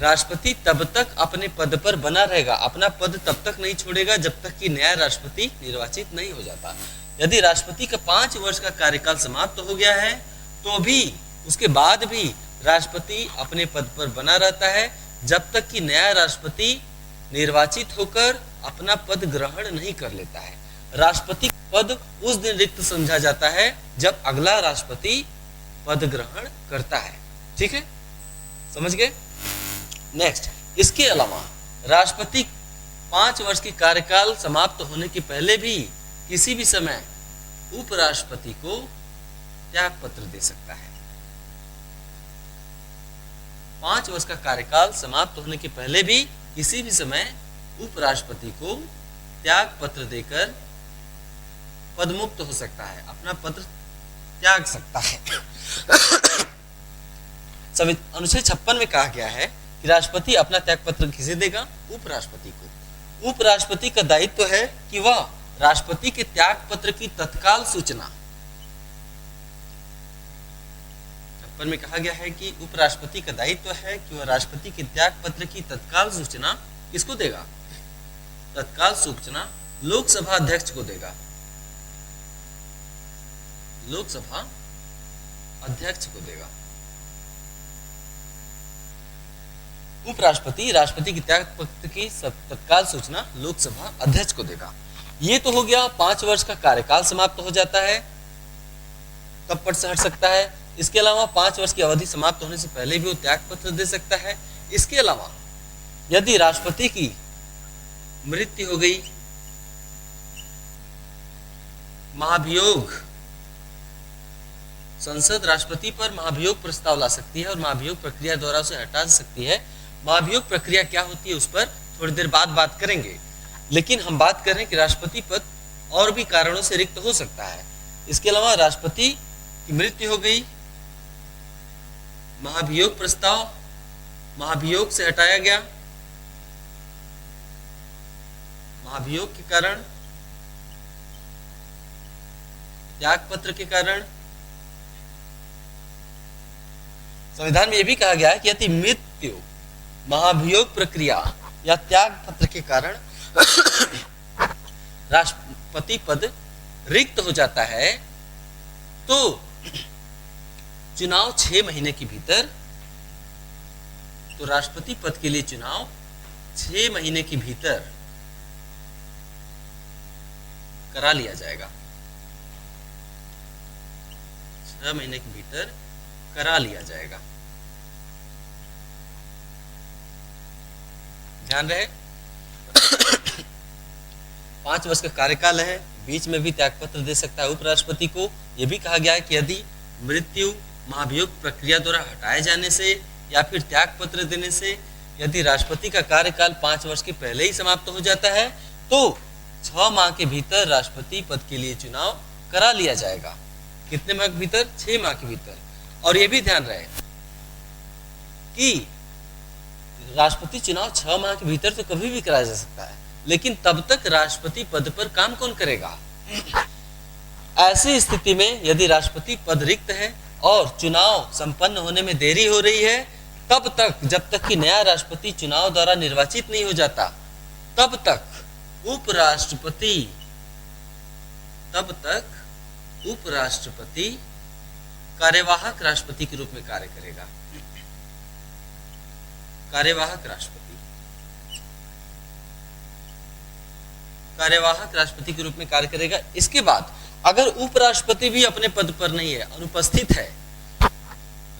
राष्ट्रपति तब तक अपने पद पर बना रहेगा, अपना पद तब तक नहीं छोड़ेगा जब तक कि नया राष्ट्रपति निर्वाचित नहीं हो जाता। यदि राष्ट्रपति का 5 वर्ष का कार्यकाल समाप्त हो गया है तो भी उसके बाद भी राष्ट्रपति अपने पद पर बना रहता है जब तक कि नया राष्ट्रपति निर्वाचित होकर अपना पद ग्रहण नहीं कर लेता है। राष्ट्रपति पद उस दिन रिक्त समझा जाता है जब अगला राष्ट्रपति पद ग्रहण करता है। ठीक है, समझ गए। नेक्स्ट, इसके अलावा राष्ट्रपति 5 वर्ष की कार्यकाल समाप्त होने के पहले भी किसी भी समय उपराष्ट्रपति को त्याग पत्र दे सकता है। 5 वर्ष का कार्यकाल समाप्त होने के पहले भी किसी भी समय उपराष्ट्रपति को त्याग पत्र देकर पदमुक्त हो सकता है, अपना पद त्याग सकता है। अनुच्छेद 56 में कहा गया है कि राष्ट्रपति अपना त्याग पत्र किसे देगा? उपराष्ट्रपति को। उपराष्ट्रपति का दायित्व है कि वह राष्ट्रपति के त्याग पत्र की तत्काल सूचना, 56 में कहा गया है कि उपराष्ट्रपति का दायित्व है कि वह राष्ट्रपति के त्याग पत्र की तत्काल सूचना किसको देगा? तत्काल सूचना लोकसभा अध्यक्ष को देगा, लोकसभा अध्यक्ष को देगा। उपराष्ट्रपति राष्ट्रपति की त्याग पत्र की तत्काल सूचना लोकसभा अध्यक्ष को देगा। ये तो हो गया 5 वर्ष का कार्यकाल समाप्त हो जाता है, तब पद से हट सकता है। इसके अलावा 5 वर्ष की अवधि समाप्त होने से पहले भी वो त्याग पत्र दे सकता है। इसके अलावा यदि राष्ट्रपति की मृत्यु हो गई, महाभियोग, संसद राष्ट्रपति पर महाभियोग प्रस्ताव ला सकती है और महाभियोग प्रक्रिया द्वारा उसे हटा सकती है। महाभियोग प्रक्रिया क्या होती है उस पर थोड़ी देर बाद बात करेंगे, लेकिन हम बात कर रहे हैं कि राष्ट्रपति पद और भी कारणों से रिक्त हो सकता है। इसके अलावा राष्ट्रपति की मृत्यु हो गई, महाभियोग प्रस्ताव महाभियोग से हटाया गया, महाभियोग के कारण, त्याग पत्र के कारण। संविधान में यह भी कहा गया है कि यदि मृत्यु, महाभियोग प्रक्रिया या त्याग पत्र के कारण राष्ट्रपति पद रिक्त हो जाता है तो चुनाव 6 महीने के भीतर, तो राष्ट्रपति पद के लिए चुनाव 6 महीने के भीतर करा लिया जाएगा। 6 महीने के भीतर करा लिया जाएगा। ध्यान रहे 5 वर्ष का कार्यकाल है, बीच में भी त्यागपत्र दे सकता है उपराष्ट्रपति को। यह भी कहा गया है कि यदि मृत्यु, महाभियोग प्रक्रिया द्वारा हटाए जाने से या फिर त्याग पत्र देने से यदि राष्ट्रपति का कार्यकाल 5 वर्ष के पहले ही समाप्त हो जाता है तो 6 माह के भीतर राष्ट्रपति पद के लिए चुनाव करा लिया जाएगा। कितने माह के भीतर? 6 माह के भीतर। और यह भी ध्यान रहे कि राष्ट्रपति चुनाव 6 माह के भीतर तो कभी भी कराया जा सकता है, लेकिन तब तक राष्ट्रपति पद पर काम कौन करेगा? ऐसी स्थिति में यदि राष्ट्रपति पद रिक्त है और चुनाव संपन्न होने में देरी हो रही है, तब तक, जब तक कि नया राष्ट्रपति चुनाव द्वारा निर्वाचित नहीं हो जाता, तब तक उपराष्ट्रपति कार्यवाहक राष्ट्रपति के रूप में कार्य करेगा। कार्यवाहक राष्ट्रपति के रूप में कार्य करेगा। इसके बाद अगर उपराष्ट्रपति भी अपने पद पर नहीं है, अनुपस्थित है,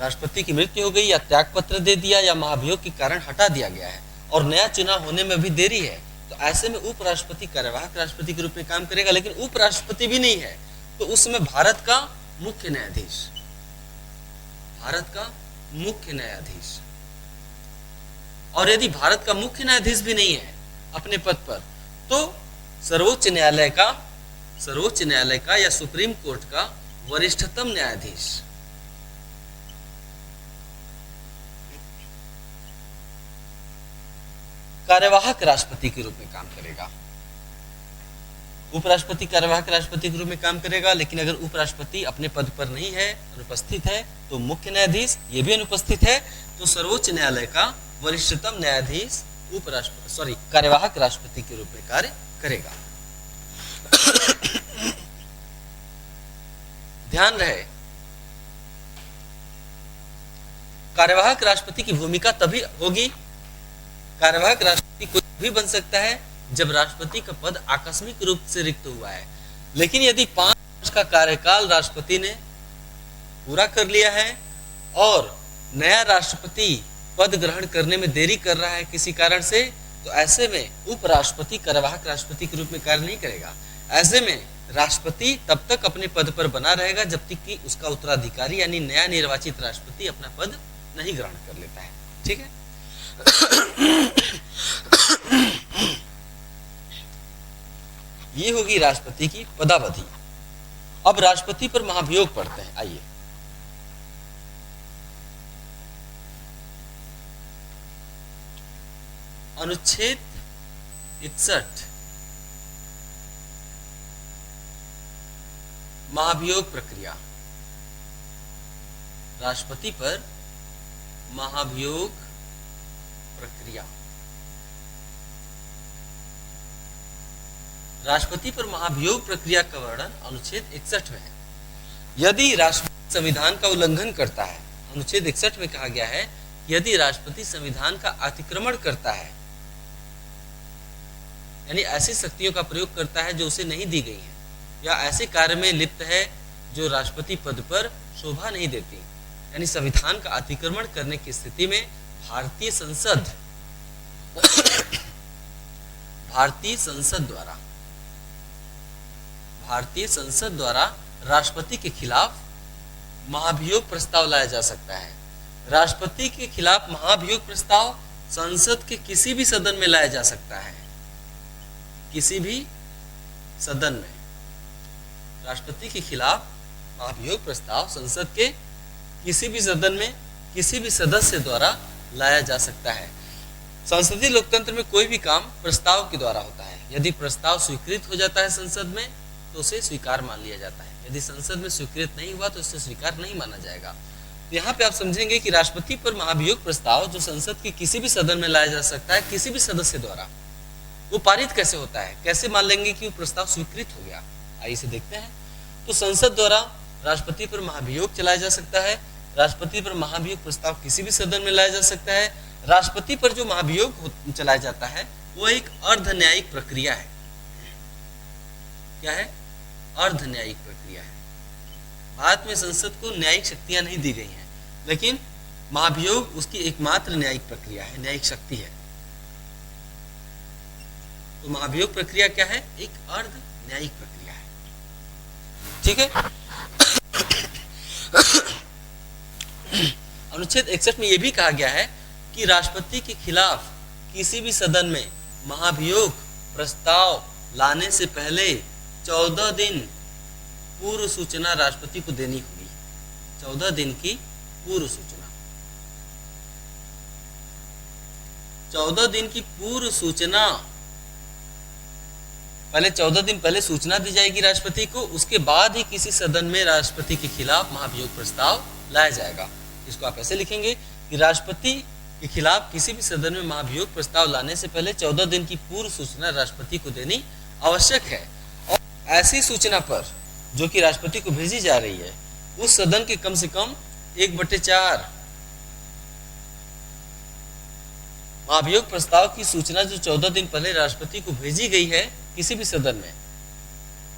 राष्ट्रपति की मृत्यु हो गई या त्यागपत्र दे दिया या महाभियोग के कारण हटा दिया गया है और नया चुनाव होने में भी देरी है, तो ऐसे में उपराष्ट्रपति कार्यवाहक राष्ट्रपति के रूप में काम करेगा। लेकिन उपराष्ट्रपति भी नहीं है तो उस समय भारत का मुख्य न्यायाधीश, और यदि भारत का मुख्य न्यायाधीश भी नहीं है अपने पद पर, तो सर्वोच्च न्यायालय का या सुप्रीम कोर्ट का वरिष्ठतम न्यायाधीश कार्यवाहक राष्ट्रपति के रूप में काम करेगा। उपराष्ट्रपति कार्यवाहक राष्ट्रपति के रूप में काम करेगा, लेकिन अगर उपराष्ट्रपति अपने पद पर नहीं है, अनुपस्थित है, तो मुख्य न्यायाधीश ये भी अनुपस्थित है, तो सर्वोच्च न्यायालय का वरिष्ठतम न्यायाधीश कार्यवाहक राष्ट्रपति के रूप में कार्य करेगा। ध्यान रहे कार्यवाहक राष्ट्रपति की भूमिका तभी होगी, कार्यवाहक राष्ट्रपति कोई भी बन सकता है जब राष्ट्रपति का पद आकस्मिक रूप से रिक्त हुआ है। लेकिन यदि 5 वर्ष का कार्यकाल राष्ट्रपति ने पूरा कर लिया है और नया राष्ट्रपति पद ग्रहण करने में देरी कर रहा है किसी कारण से, तो ऐसे में उपराष्ट्रपति कार्यवाहक राष्ट्रपति के रूप में कार्य नहीं करेगा। ऐसे में राष्ट्रपति तब तक अपने पद पर बना रहेगा जब तक कि उसका उत्तराधिकारी यानी नया निर्वाचित राष्ट्रपति अपना पद नहीं ग्रहण कर लेता है। ठीक है। ये होगी राष्ट्रपति की पदावधि। अब राष्ट्रपति पर महाभियोग पढ़ते हैं। आइए, अनुच्छेद 61 महाभियोग प्रक्रिया। राष्ट्रपति पर महाभियोग प्रक्रिया। राष्ट्रपति पर महाभियोग प्रक्रिया का वर्णन अनुच्छेद 61 में है। यदि राष्ट्रपति संविधान का उल्लंघन करता है, अनुच्छेद 61 में कहा गया है, यदि राष्ट्रपति संविधान का अतिक्रमण करता है यानी ऐसी शक्तियों का प्रयोग करता है जो उसे नहीं दी गई है, या ऐसे कार्य में लिप्त है जो राष्ट्रपति पद पर शोभा नहीं देती। यानी संविधान का अतिक्रमण करने की स्थिति में भारतीय संसद द्वारा राष्ट्रपति के खिलाफ महाभियोग प्रस्ताव लाया जा सकता है। राष्ट्रपति के खिलाफ महाभियोग प्रस्ताव संसद के किसी भी सदन में लाया जा सकता है। किसी भी सदन में राष्ट्रपति के खिलाफ महाभियोग प्रस्ताव संसद के किसी भी सदन में किसी भी सदस्य द्वारा लाया जा सकता है। संसदीय लोकतंत्र में कोई भी काम प्रस्ताव के द्वारा होता है। यदि प्रस्ताव स्वीकृत हो जाता है संसद में तो उसे स्वीकार मान लिया जाता है। यदि संसद में स्वीकृत नहीं हुआ तो उसे स्वीकार नहीं माना जाएगा। तो यहाँ पे आप समझेंगे कि राष्ट्रपति पर महाभियोग प्रस्ताव जो संसद के किसी भी सदन में लाया जा सकता है किसी भी सदस्य द्वारा, वो पारित कैसे होता है, कैसे मान लेंगे कि वो प्रस्ताव स्वीकृत हो गया। आइए इसे देखते हैं। तो संसद द्वारा राष्ट्रपति पर महाभियोग चलाया जा सकता है। राष्ट्रपति पर महाभियोग प्रस्ताव किसी भी सदन में लाया जा सकता है। राष्ट्रपति पर जो महाभियोग चलाया जाता है वो एक अर्ध न्यायिक प्रक्रिया है। क्या है? अर्ध न्यायिक प्रक्रिया है। भारत में संसद को न्यायिक शक्तियां नहीं दी गई हैं, लेकिन महाभियोग उसकी एकमात्र न्यायिक प्रक्रिया है, न्यायिक शक्ति है। तो महाभियोग प्रक्रिया क्या है? एक अर्ध न्यायिक प्रक्रिया है। ठीक है। अनुच्छेद 61 में यह भी कहा गया है कि राष्ट्रपति के खिलाफ किसी भी सदन में महाभियोग प्रस्ताव लाने से पहले 14 दिन पूर्व सूचना राष्ट्रपति को देनी होगी। 14 दिन की पूर्व सूचना। 14 दिन की पूर्व सूचना, पहले 14 दिन पहले सूचना दी जाएगी राष्ट्रपति को, उसके बाद ही किसी सदन में राष्ट्रपति के खिलाफ महाभियोग प्रस्ताव लाया जाएगा। इसको आप ऐसे लिखेंगे कि राष्ट्रपति के खिलाफ किसी भी सदन में महाभियोग प्रस्ताव लाने से पहले 14 दिन की पूर्व सूचना राष्ट्रपति को देनी आवश्यक है। और ऐसी सूचना पर जो कि राष्ट्रपति को भेजी जा रही है, उस सदन के कम से कम 1/4 महाभियोग प्रस्ताव की सूचना जो 14 दिन पहले राष्ट्रपति को भेजी गई है किसी भी सदन में,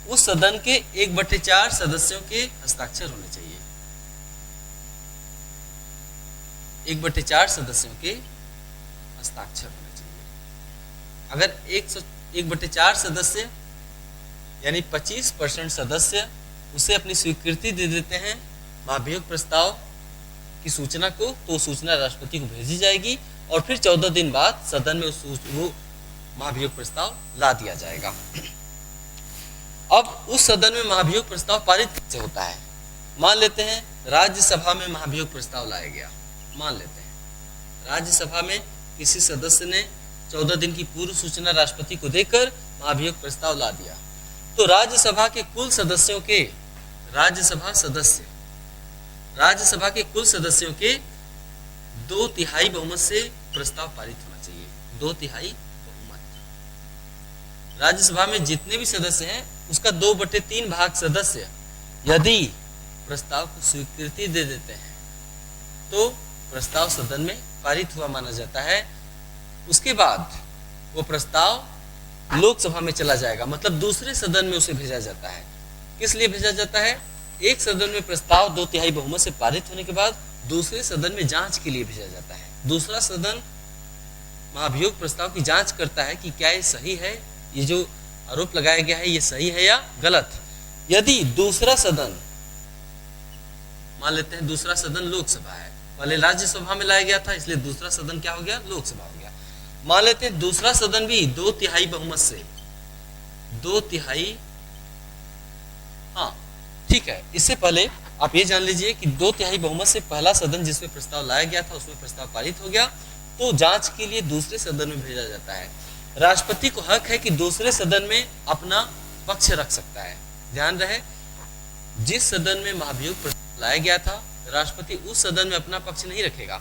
उस सदन के 1/4 सदस्यों के हस्ताक्षर होने चाहिए। 1/4 सदस्यों के हस्ताक्षर होने चाहिए। अगर 1/4 सदस्य यानी 25% सदस्य उसे अपनी स्वीकृति दे देते हैं महाभियोग प्रस्ताव की सूचना को, तो सूचना राष्ट्रपति को भेजी जाएगी और फिर 14 दिन बाद सदन में वो महाभियोग प्रस्ताव ला दिया जाएगा। अब उस सदन में महाभियोग प्रस्ताव पारित कैसे होता है? मान लेते हैं राज्यसभा में महाभियोग प्रस्ताव लाया गया। मान लेते हैं राज्यसभा में किसी सदस्य ने 14 दिन की पूर्व सूचना राष्ट्रपति को देकर महाभियोग प्रस्ताव ला दिया, तो राज्यसभा के कुल सदस्यों के राज्यसभा के कुल सदस्यों के 2/3 बहुमत से प्रस्ताव पारित होना चाहिए। 2/3 बहुमत। राज्यसभा में जितने भी सदस्य हैं उसका 2/3 भाग सदस्य यदि प्रस्ताव को स्वीकृति दे देते हैं तो प्रस्ताव सदन में पारित हुआ माना जाता है। उसके बाद वो प्रस्ताव लोकसभा में चला जाएगा, मतलब दूसरे सदन में उसे भेजा जाता है। किस लिए भेजा जाता है? एक सदन में प्रस्ताव 2/3 बहुमत से पारित होने के बाद दूसरे सदन में जांच के लिए भेजा जाता है। दूसरा सदन महाभियोग प्रस्ताव की जांच करता है कि क्या ये सही है, ये जो आरोप लगाया गया है ये सही है या गलत। यदि दूसरा सदन, मान लेते हैं दूसरा सदन लोकसभा है, पहले राज्यसभा में लाया गया था इसलिए दूसरा सदन क्या हो गया? लोकसभा हो गया। मान लेते हैं दूसरा सदन भी 2/3 बहुमत से, 2/3, हाँ ठीक है। इससे पहले आप ये जान लीजिए कि 2/3 बहुमत से पहला सदन जिसमें प्रस्ताव लाया गया था उसमें प्रस्ताव पारित हो गया, तो जांच के लिए दूसरे सदन में भेजा जाता है। राष्ट्रपति को हक है कि दूसरे सदन में अपना पक्ष रख सकता है। ध्यान रहे, जिस सदन में महाभियोग प्रस्ताव लाया गया था राष्ट्रपति उस सदन में अपना पक्ष नहीं रखेगा।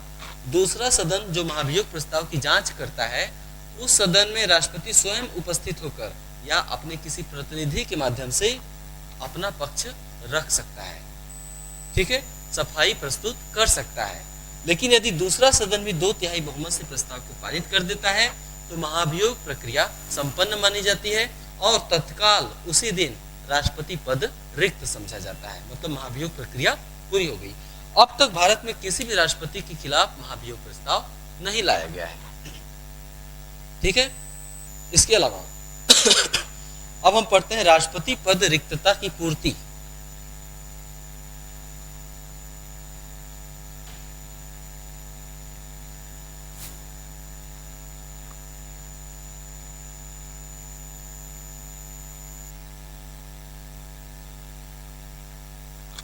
दूसरा सदन जो महाभियोग प्रस्ताव की जांच करता है उस सदन में राष्ट्रपति स्वयं उपस्थित होकर या अपने किसी प्रतिनिधि के माध्यम से अपना पक्ष रख सकता है। ठीक है, सफाई प्रस्तुत कर सकता है। लेकिन यदि दूसरा सदन भी 2/3 बहुमत से प्रस्ताव को पारित कर देता है तो महाभियोग प्रक्रिया संपन्न मानी जाती है और तत्काल उसी दिन राष्ट्रपति पद रिक्त समझा जाता है। मतलब महाभियोग प्रक्रिया पूरी हो गई। अब तक भारत में किसी भी राष्ट्रपति के खिलाफ महाभियोग प्रस्ताव नहीं लाया गया है। ठीक है, इसके अलावा अब हम पढ़ते हैं राष्ट्रपति पद रिक्तता की पूर्ति।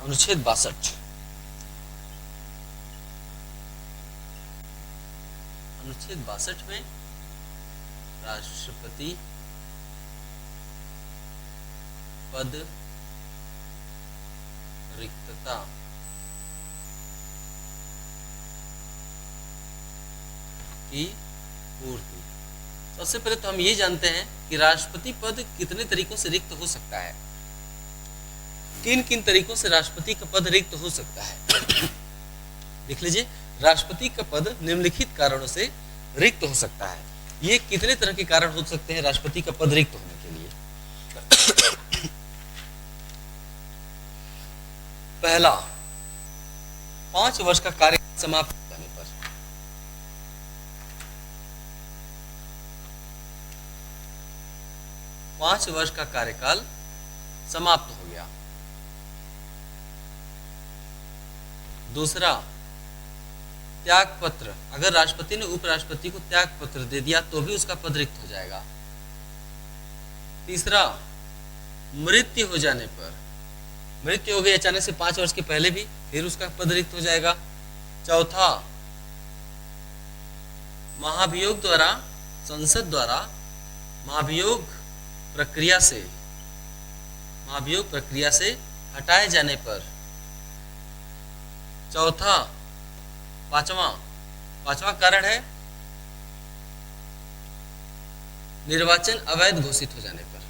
अनुच्छेद 62। अनुच्छेद 62 में राष्ट्रपति पद रिक्तता की पूर्ति। सबसे पहले तो हम ये जानते हैं कि राष्ट्रपति पद कितने तरीकों से रिक्त हो सकता है। किन किन तरीकों से राष्ट्रपति का पद रिक्त हो सकता है। देख लीजिए, राष्ट्रपति का पद निम्नलिखित कारणों से रिक्त हो सकता है। ये कितने तरह के कारण हो सकते हैं राष्ट्रपति का पद रिक्त होने के लिए। पहला, 5 वर्ष का कार्यकाल समाप्त हो जाने पर। पांच वर्ष का कार्यकाल समाप्त हो गया। दूसरा, त्याग पत्र। अगर राष्ट्रपति ने उपराष्ट्रपति को त्याग पत्र दे दिया तो भी उसका पद रिक्त हो जाएगा। तीसरा, मृत्यु हो जाने पर। मृत्यु हो गई अचानक से 5 वर्ष के पहले भी, फिर उसका पद रिक्त हो जाएगा। चौथा, महाभियोग द्वारा, संसद द्वारा महाभियोग प्रक्रिया से हटाए जाने पर। चौथा, पांचवा कारण है निर्वाचन अवैध घोषित हो जाने पर।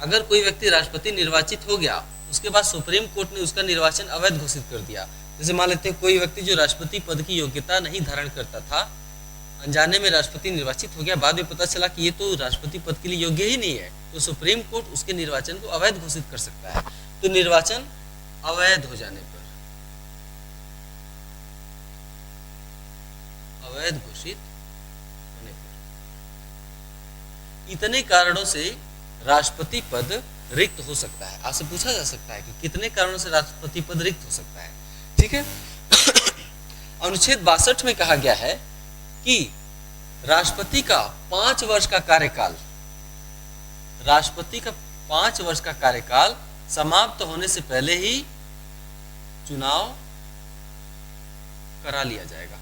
अगर कोई व्यक्ति राष्ट्रपति निर्वाचित हो गया, उसके बाद सुप्रीम कोर्ट ने उसका निर्वाचन अवैध घोषित कर दिया। जैसे मान लेते हैं कोई व्यक्ति जो राष्ट्रपति पद की योग्यता नहीं धारण करता था, अनजाने में राष्ट्रपति निर्वाचित हो गया, बाद में पता चला कि ये तो राष्ट्रपति पद के लिए योग्य ही नहीं है, तो सुप्रीम कोर्ट उसके निर्वाचन को अवैध घोषित कर सकता है। तो निर्वाचन अवैध हो जाने पर, अवैध घोषित होने पर, इतने कारणों से राष्ट्रपति पद रिक्त हो सकता है। आपसे पूछा जा सकता है कि कितने कारणों से राष्ट्रपति पद रिक्त हो सकता है। ठीक है। अनुच्छेद 62 में कहा गया है कि राष्ट्रपति का 5 वर्ष का कार्यकाल, राष्ट्रपति का 5 वर्ष का कार्यकाल समाप्त होने से पहले ही चुनाव करा लिया जाएगा।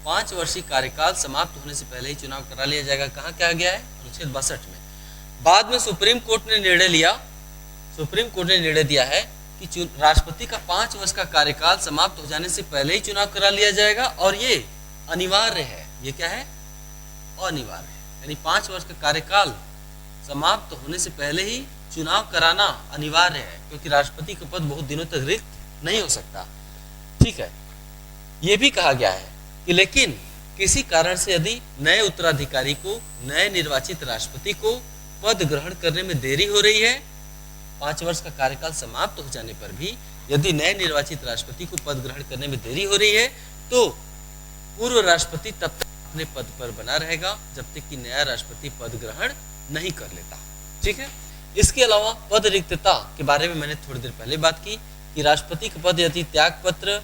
पांच वर्षीय कार्यकाल समाप्त होने से पहले ही चुनाव करा लिया जाएगा। कहाँ कहा गया है? अनुच्छेद 62 में। बाद में सुप्रीम कोर्ट ने निर्णय दिया है कि राष्ट्रपति का 5 वर्ष का कार्यकाल समाप्त हो जाने से पहले ही चुनाव करा लिया जाएगा, और ये अनिवार्य है। ये क्या है? अनिवार्य है। यानी 5 वर्ष का कार्यकाल समाप्त होने से पहले ही चुनाव कराना अनिवार्य है, क्योंकि राष्ट्रपति का पद बहुत दिनों तक रिक्त नहीं हो सकता। ठीक है। ये भी कहा गया है कि लेकिन किसी कारण से यदि नए उत्तराधिकारी को, नए निर्वाचित राष्ट्रपति को पद ग्रहण करने में देरी हो रही है, 5 वर्ष का कार्यकाल समाप्त हो जाने पर भी यदि नए निर्वाचित राष्ट्रपति को पद ग्रहण करने में देरी हो रही है, तो पूर्व राष्ट्रपति तब तक अपने पद पर बना रहेगा जब तक कि नया राष्ट्रपति पद ग्रहण नहीं कर लेता। ठीक है। इसके अलावा पद रिक्तता के बारे में मैंने थोड़ी देर पहले बात की कि राष्ट्रपति का पद यदि त्याग पत्र,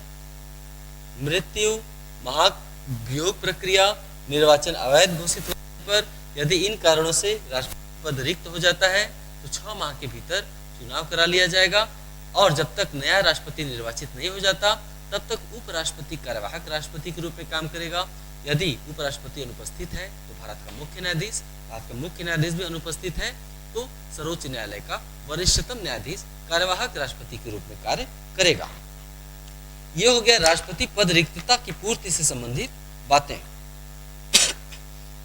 मृत्यु, महाभियोग प्रक्रिया, निर्वाचन अवैध घोषित होने पर यदि इन कारणों से राष्ट्रपति पद रिक्त हो जाता है तो 6 माह के भीतर चुनाव करा लिया जाएगा, और जब तक नया राष्ट्रपति निर्वाचित नहीं हो जाता तब तक उपराष्ट्रपति कार्यवाहक राष्ट्रपति के रूप में काम करेगा। यदि उपराष्ट्रपति अनुपस्थित है तो भारत का मुख्य न्यायाधीश भी अनुपस्थित है तो सर्वोच्च न्यायालय का वरिष्ठतम न्यायाधीश कार्यवाहक राष्ट्रपति के रूप में कार्य करेगा। यह हो गया राष्ट्रपति पद रिक्तता की पूर्ति से संबंधित बातें।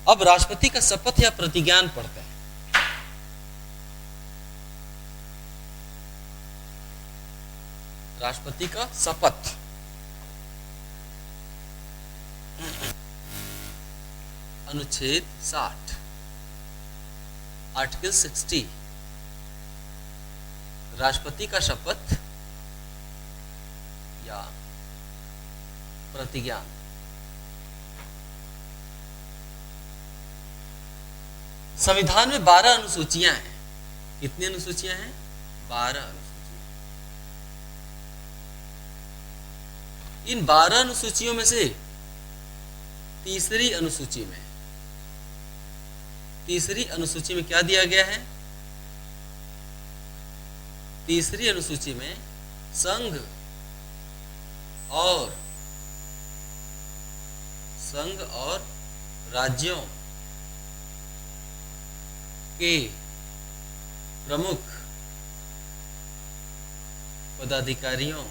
अब राष्ट्रपति का शपथ या प्रतिज्ञान पढ़ते हैं। राष्ट्रपति का शपथ अनुच्छेद 60 आर्टिकल 60 राष्ट्रपति का शपथ या प्रतिज्ञान। संविधान में 12 अनुसूचियां हैं। कितनी अनुसूचियां हैं? 12 अनुसूचियां। इन 12 अनुसूचियों में से तीसरी अनुसूची में क्या दिया गया है? तीसरी अनुसूची में संघ और राज्यों के प्रमुख पदाधिकारियों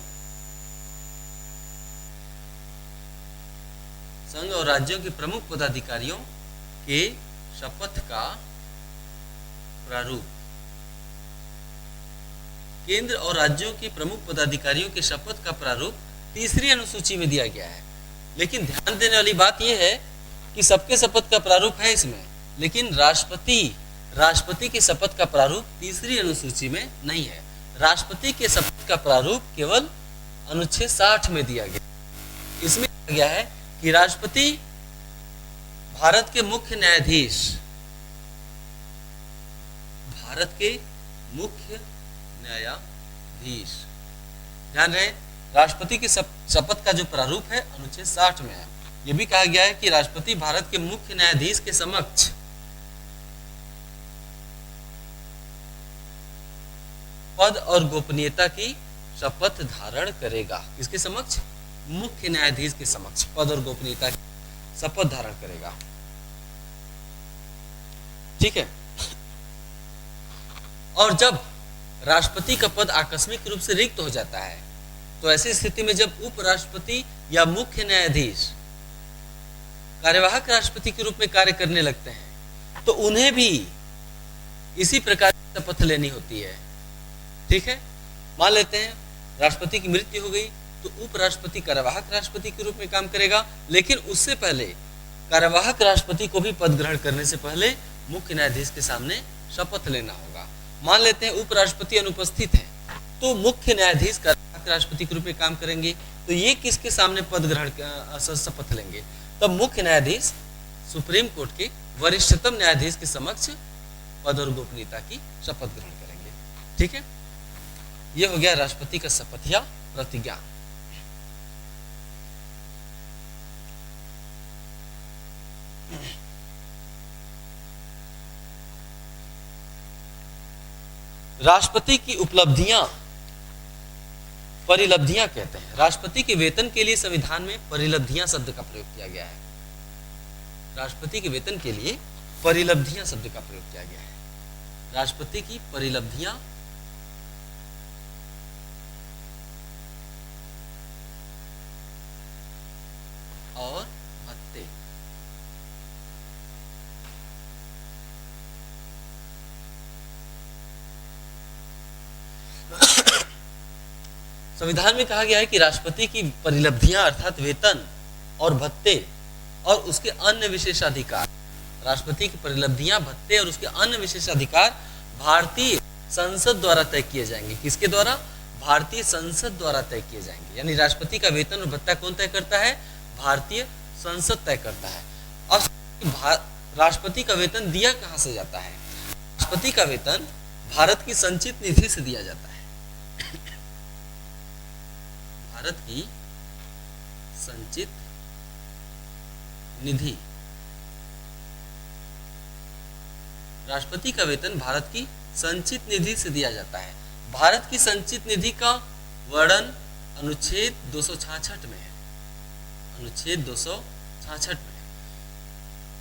के शपथ का प्रारूप। केंद्र और राज्यों के प्रमुख पदाधिकारियों के शपथ का प्रारूप तीसरी अनुसूची में दिया गया है। लेकिन ध्यान देने वाली बात यह है कि सबके शपथ का प्रारूप है इसमें, लेकिन राष्ट्रपति के शपथ का प्रारूप तीसरी अनुसूची में नहीं है। राष्ट्रपति के शपथ का प्रारूप केवल अनुच्छेद 60 में दिया गया। इसमें कहा गया है कि राष्ट्रपति भारत के मुख्य न्यायाधीश, ध्यान रहे, राष्ट्रपति के शपथ का जो प्रारूप है अनुच्छेद 60 में है। यह भी कहा गया है कि राष्ट्रपति भारत के मुख्य न्यायाधीश के समक्ष पद और गोपनीयता की शपथ धारण करेगा। किसके समक्ष? मुख्य न्यायाधीश के समक्ष पद और गोपनीयता की शपथ धारण करेगा। ठीक है। और जब राष्ट्रपति का पद आकस्मिक रूप से रिक्त हो जाता है, तो ऐसी स्थिति में जब उपराष्ट्रपति या मुख्य न्यायाधीश कार्यवाहक राष्ट्रपति के रूप में कार्य करने लगते हैं, तो उन्हें भी इसी प्रकार की शपथ लेनी होती है। ठीक है। मान लेते हैं राष्ट्रपति की मृत्यु हो गई, तो उपराष्ट्रपति कार्यवाहक राष्ट्रपति के रूप में काम करेगा, लेकिन उससे पहले कार्यवाहक राष्ट्रपति को भी पद ग्रहण करने से पहले मुख्य न्यायाधीश के सामने शपथ लेना होगा। मान लेते हैं उपराष्ट्रपति अनुपस्थित है, तो मुख्य न्यायाधीश कार्यवाहक राष्ट्रपति के रूप में काम करेंगे, तो ये किसके सामने पद ग्रहण शपथ लेंगे? तब मुख्य न्यायाधीश सुप्रीम कोर्ट के वरिष्ठतम न्यायाधीश के समक्ष पद और गोपनीयता की शपथ ग्रहण करेंगे। ठीक है। यह हो गया राष्ट्रपति का शपथ या प्रतिज्ञा। राष्ट्रपति की परिलब्धियां कहते हैं। राष्ट्रपति के वेतन के लिए संविधान में परिलब्धियां शब्द का प्रयोग किया गया है। राष्ट्रपति के वेतन के लिए परिलब्धियां शब्द का प्रयोग किया गया है। राष्ट्रपति की परिलब्धियां और भत्ते। संविधान में कहा गया है कि राष्ट्रपति की परिलब्धियां अर्थात वेतन और भत्ते और उसके अन्य विशेषाधिकार, राष्ट्रपति की परिलब्धियां, भत्ते और उसके अन्य विशेषाधिकार भारतीय संसद द्वारा तय किए जाएंगे। किसके द्वारा? भारतीय संसद द्वारा तय किए जाएंगे। यानी राष्ट्रपति का वेतन और भत्ता कौन तय करता है? भारतीय संसद तय करता है। अब राष्ट्रपति का वेतन दिया कहां से जाता है? राष्ट्रपति का वेतन भारत की संचित निधि से दिया जाता है। भारत की संचित निधि। राष्ट्रपति का वेतन भारत की संचित निधि से दिया जाता है। भारत की संचित निधि का वर्णन अनुच्छेद 266 में है। अनुच्छेद 266 में है।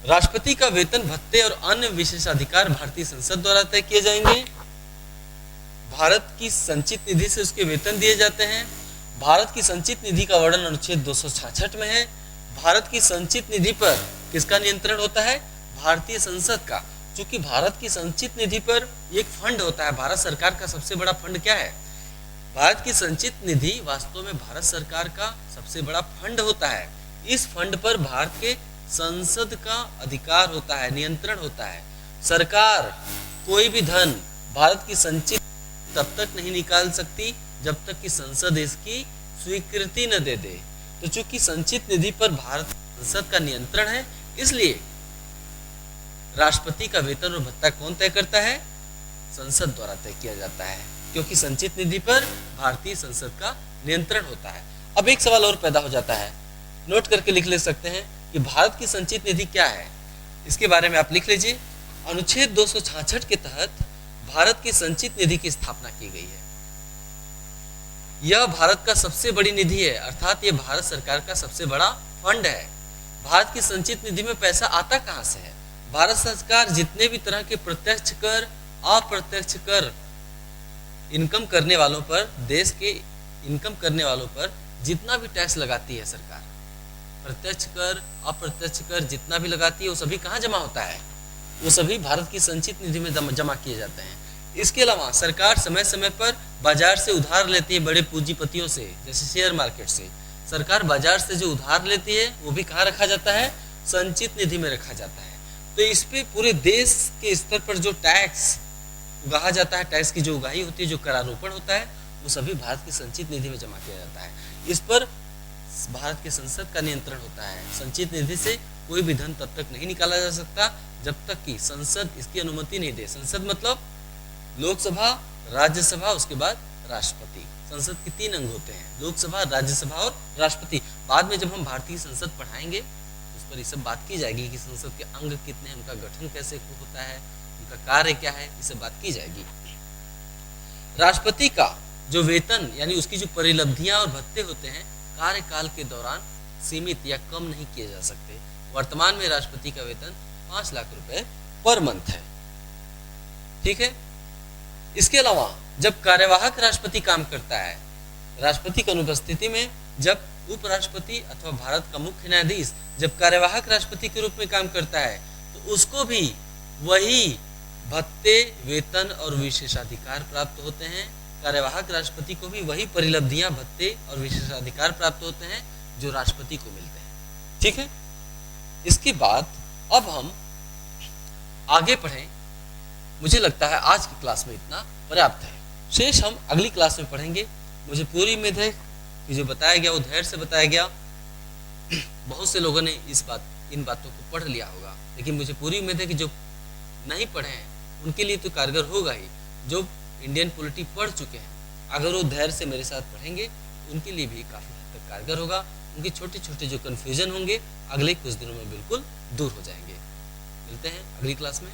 राष्ट्रपति का वेतन, भत्ते और अन्य विशेषाधिकार भारतीय संसद द्वारा तय किए जाएंगे। भारत की संचित निधि से उसके वेतन दिए जाते हैं। भारत की संचित निधि का वर्णन अनुच्छेद 266 में है। भारत की संचित निधि पर किसका नियंत्रण होता है? भारतीय संसद का। क्योंकि भारत की संचित निधि पर एक फंड होता है। भारत सरकार का सबसे बड़ा फंड क्या है? भारत की संचित निधि वास्तव में भारत सरकार का सबसे बड़ा फंड होता है। इस फंड पर भारत के संसद का अधिकार होता है, नियंत्रण होता है। सरकार कोई भी धन भारत की संचित तब तक नहीं निकाल सकती जब तक कि संसद इसकी स्वीकृति न दे दे। तो चूंकि संचित निधि पर भारत संसद का नियंत्रण है, इसलिए राष्ट्रपति का वेतन और भत्ता कौन तय करता है? संसद द्वारा तय किया जाता है, क्योंकि संचित निधि पर भारतीय संसद का नियंत्रण होता है। अब एक सवाल और पैदा हो जाता है, नोट करके लिख ले सकते हैं कि भारत की संचित निधि क्या है। इसके बारे में आप लिख लीजिए। अनुच्छेद 266 के तहत भारत की संचित निधि की स्थापना की गई है। यह भारत का सबसे बड़ी निधि है, अर्थात यह भारत सरकार का सबसे बड़ा फंड है। भारत की संचित निधि में पैसा आता कहां से है? भारत सरकार जितने भी तरह के प्रत्यक्ष कर, अप्रत्यक्ष कर इनकम करने वालों पर, देश के इनकम करने वालों पर जितना भी टैक्स लगाती है सरकार, प्रत्यक्ष कर, अप्रत्यक्ष कर जितना भी लगाती है, वो सभी कहाँ जमा होता है? वो सभी भारत की संचित निधि में जमा किए जाते हैं। इसके अलावा सरकार समय समय पर बाजार से उधार लेती है, बड़े पूंजीपतियों से, जैसे शेयर मार्केट से। सरकार बाजार से जो उधार लेती है वो भी कहाँ रखा जाता है? संचित निधि में रखा जाता है। तो इस पे पूरे देश के स्तर पर जो टैक्स उगाहा जाता है, टैक्स की जो उगाही होती है, जो करारोपण होता है, वो सभी भारत की संचित निधि में जमा किया जाता है। इस पर भारत के संसद का नियंत्रण होता है। संचित निधि से कोई भी धन तब तक नहीं निकाला जा सकता जब तक कि संसद इसकी अनुमति नहीं दे। संसद मतलब लोकसभा, राज्यसभा, उसके बाद राष्ट्रपति। संसद के 3 अंग होते हैं, लोकसभा, राज्यसभा और राष्ट्रपति। बाद में जब हम भारतीय संसद पढ़ाएंगे उस पर ये सब बात की जाएगी कि संसद के अंग कितने हैं, उनका गठन कैसे होता है, उनका कार्य क्या है, ये सब बात की जाएगी। राष्ट्रपति का जो वेतन यानी उसकी जो परिलब्धियां और भत्ते होते हैं, कार्यकाल के दौरान सीमित या कम नहीं किए जा सकते। वर्तमान में राष्ट्रपति का वेतन 5 लाख रुपए पर मंथ है। ठीक है। इसके अलावा जब कार्यवाहक राष्ट्रपति काम करता है, राष्ट्रपति की अनुपस्थिति में जब उपराष्ट्रपति अथवा भारत का मुख्य न्यायाधीश जब कार्यवाहक राष्ट्रपति के रूप में काम करता है, तो उसको भी वही भत्ते, वेतन और विशेषाधिकार प्राप्त होते हैं। कार्यवाहक राष्ट्रपति को भी वही परिलब्धियां, भत्ते और विशेषाधिकार प्राप्त होते हैं जो राष्ट्रपति को मिलते हैं। ठीक है। इसके बाद अब हम आगे पढ़ें। मुझे लगता है आज की क्लास में इतना पर्याप्त है, शेष हम अगली क्लास में पढ़ेंगे। मुझे पूरी उम्मीद है कि जो बताया गया वो धैर्य से बताया गया। बहुत से लोगों ने इन बातों को पढ़ लिया होगा, लेकिन मुझे पूरी उम्मीद है कि जो नहीं पढ़े हैं उनके लिए तो कारगर होगा ही। जो इंडियन पॉलिटी पढ़ चुके हैं, अगर वो धैर्य से मेरे साथ पढ़ेंगे उनके लिए भी काफ़ी हद तक कारगर होगा। उनके छोटे छोटे जो कन्फ्यूजन होंगे अगले कुछ दिनों में बिल्कुल दूर हो जाएंगे। मिलते हैं अगली क्लास में।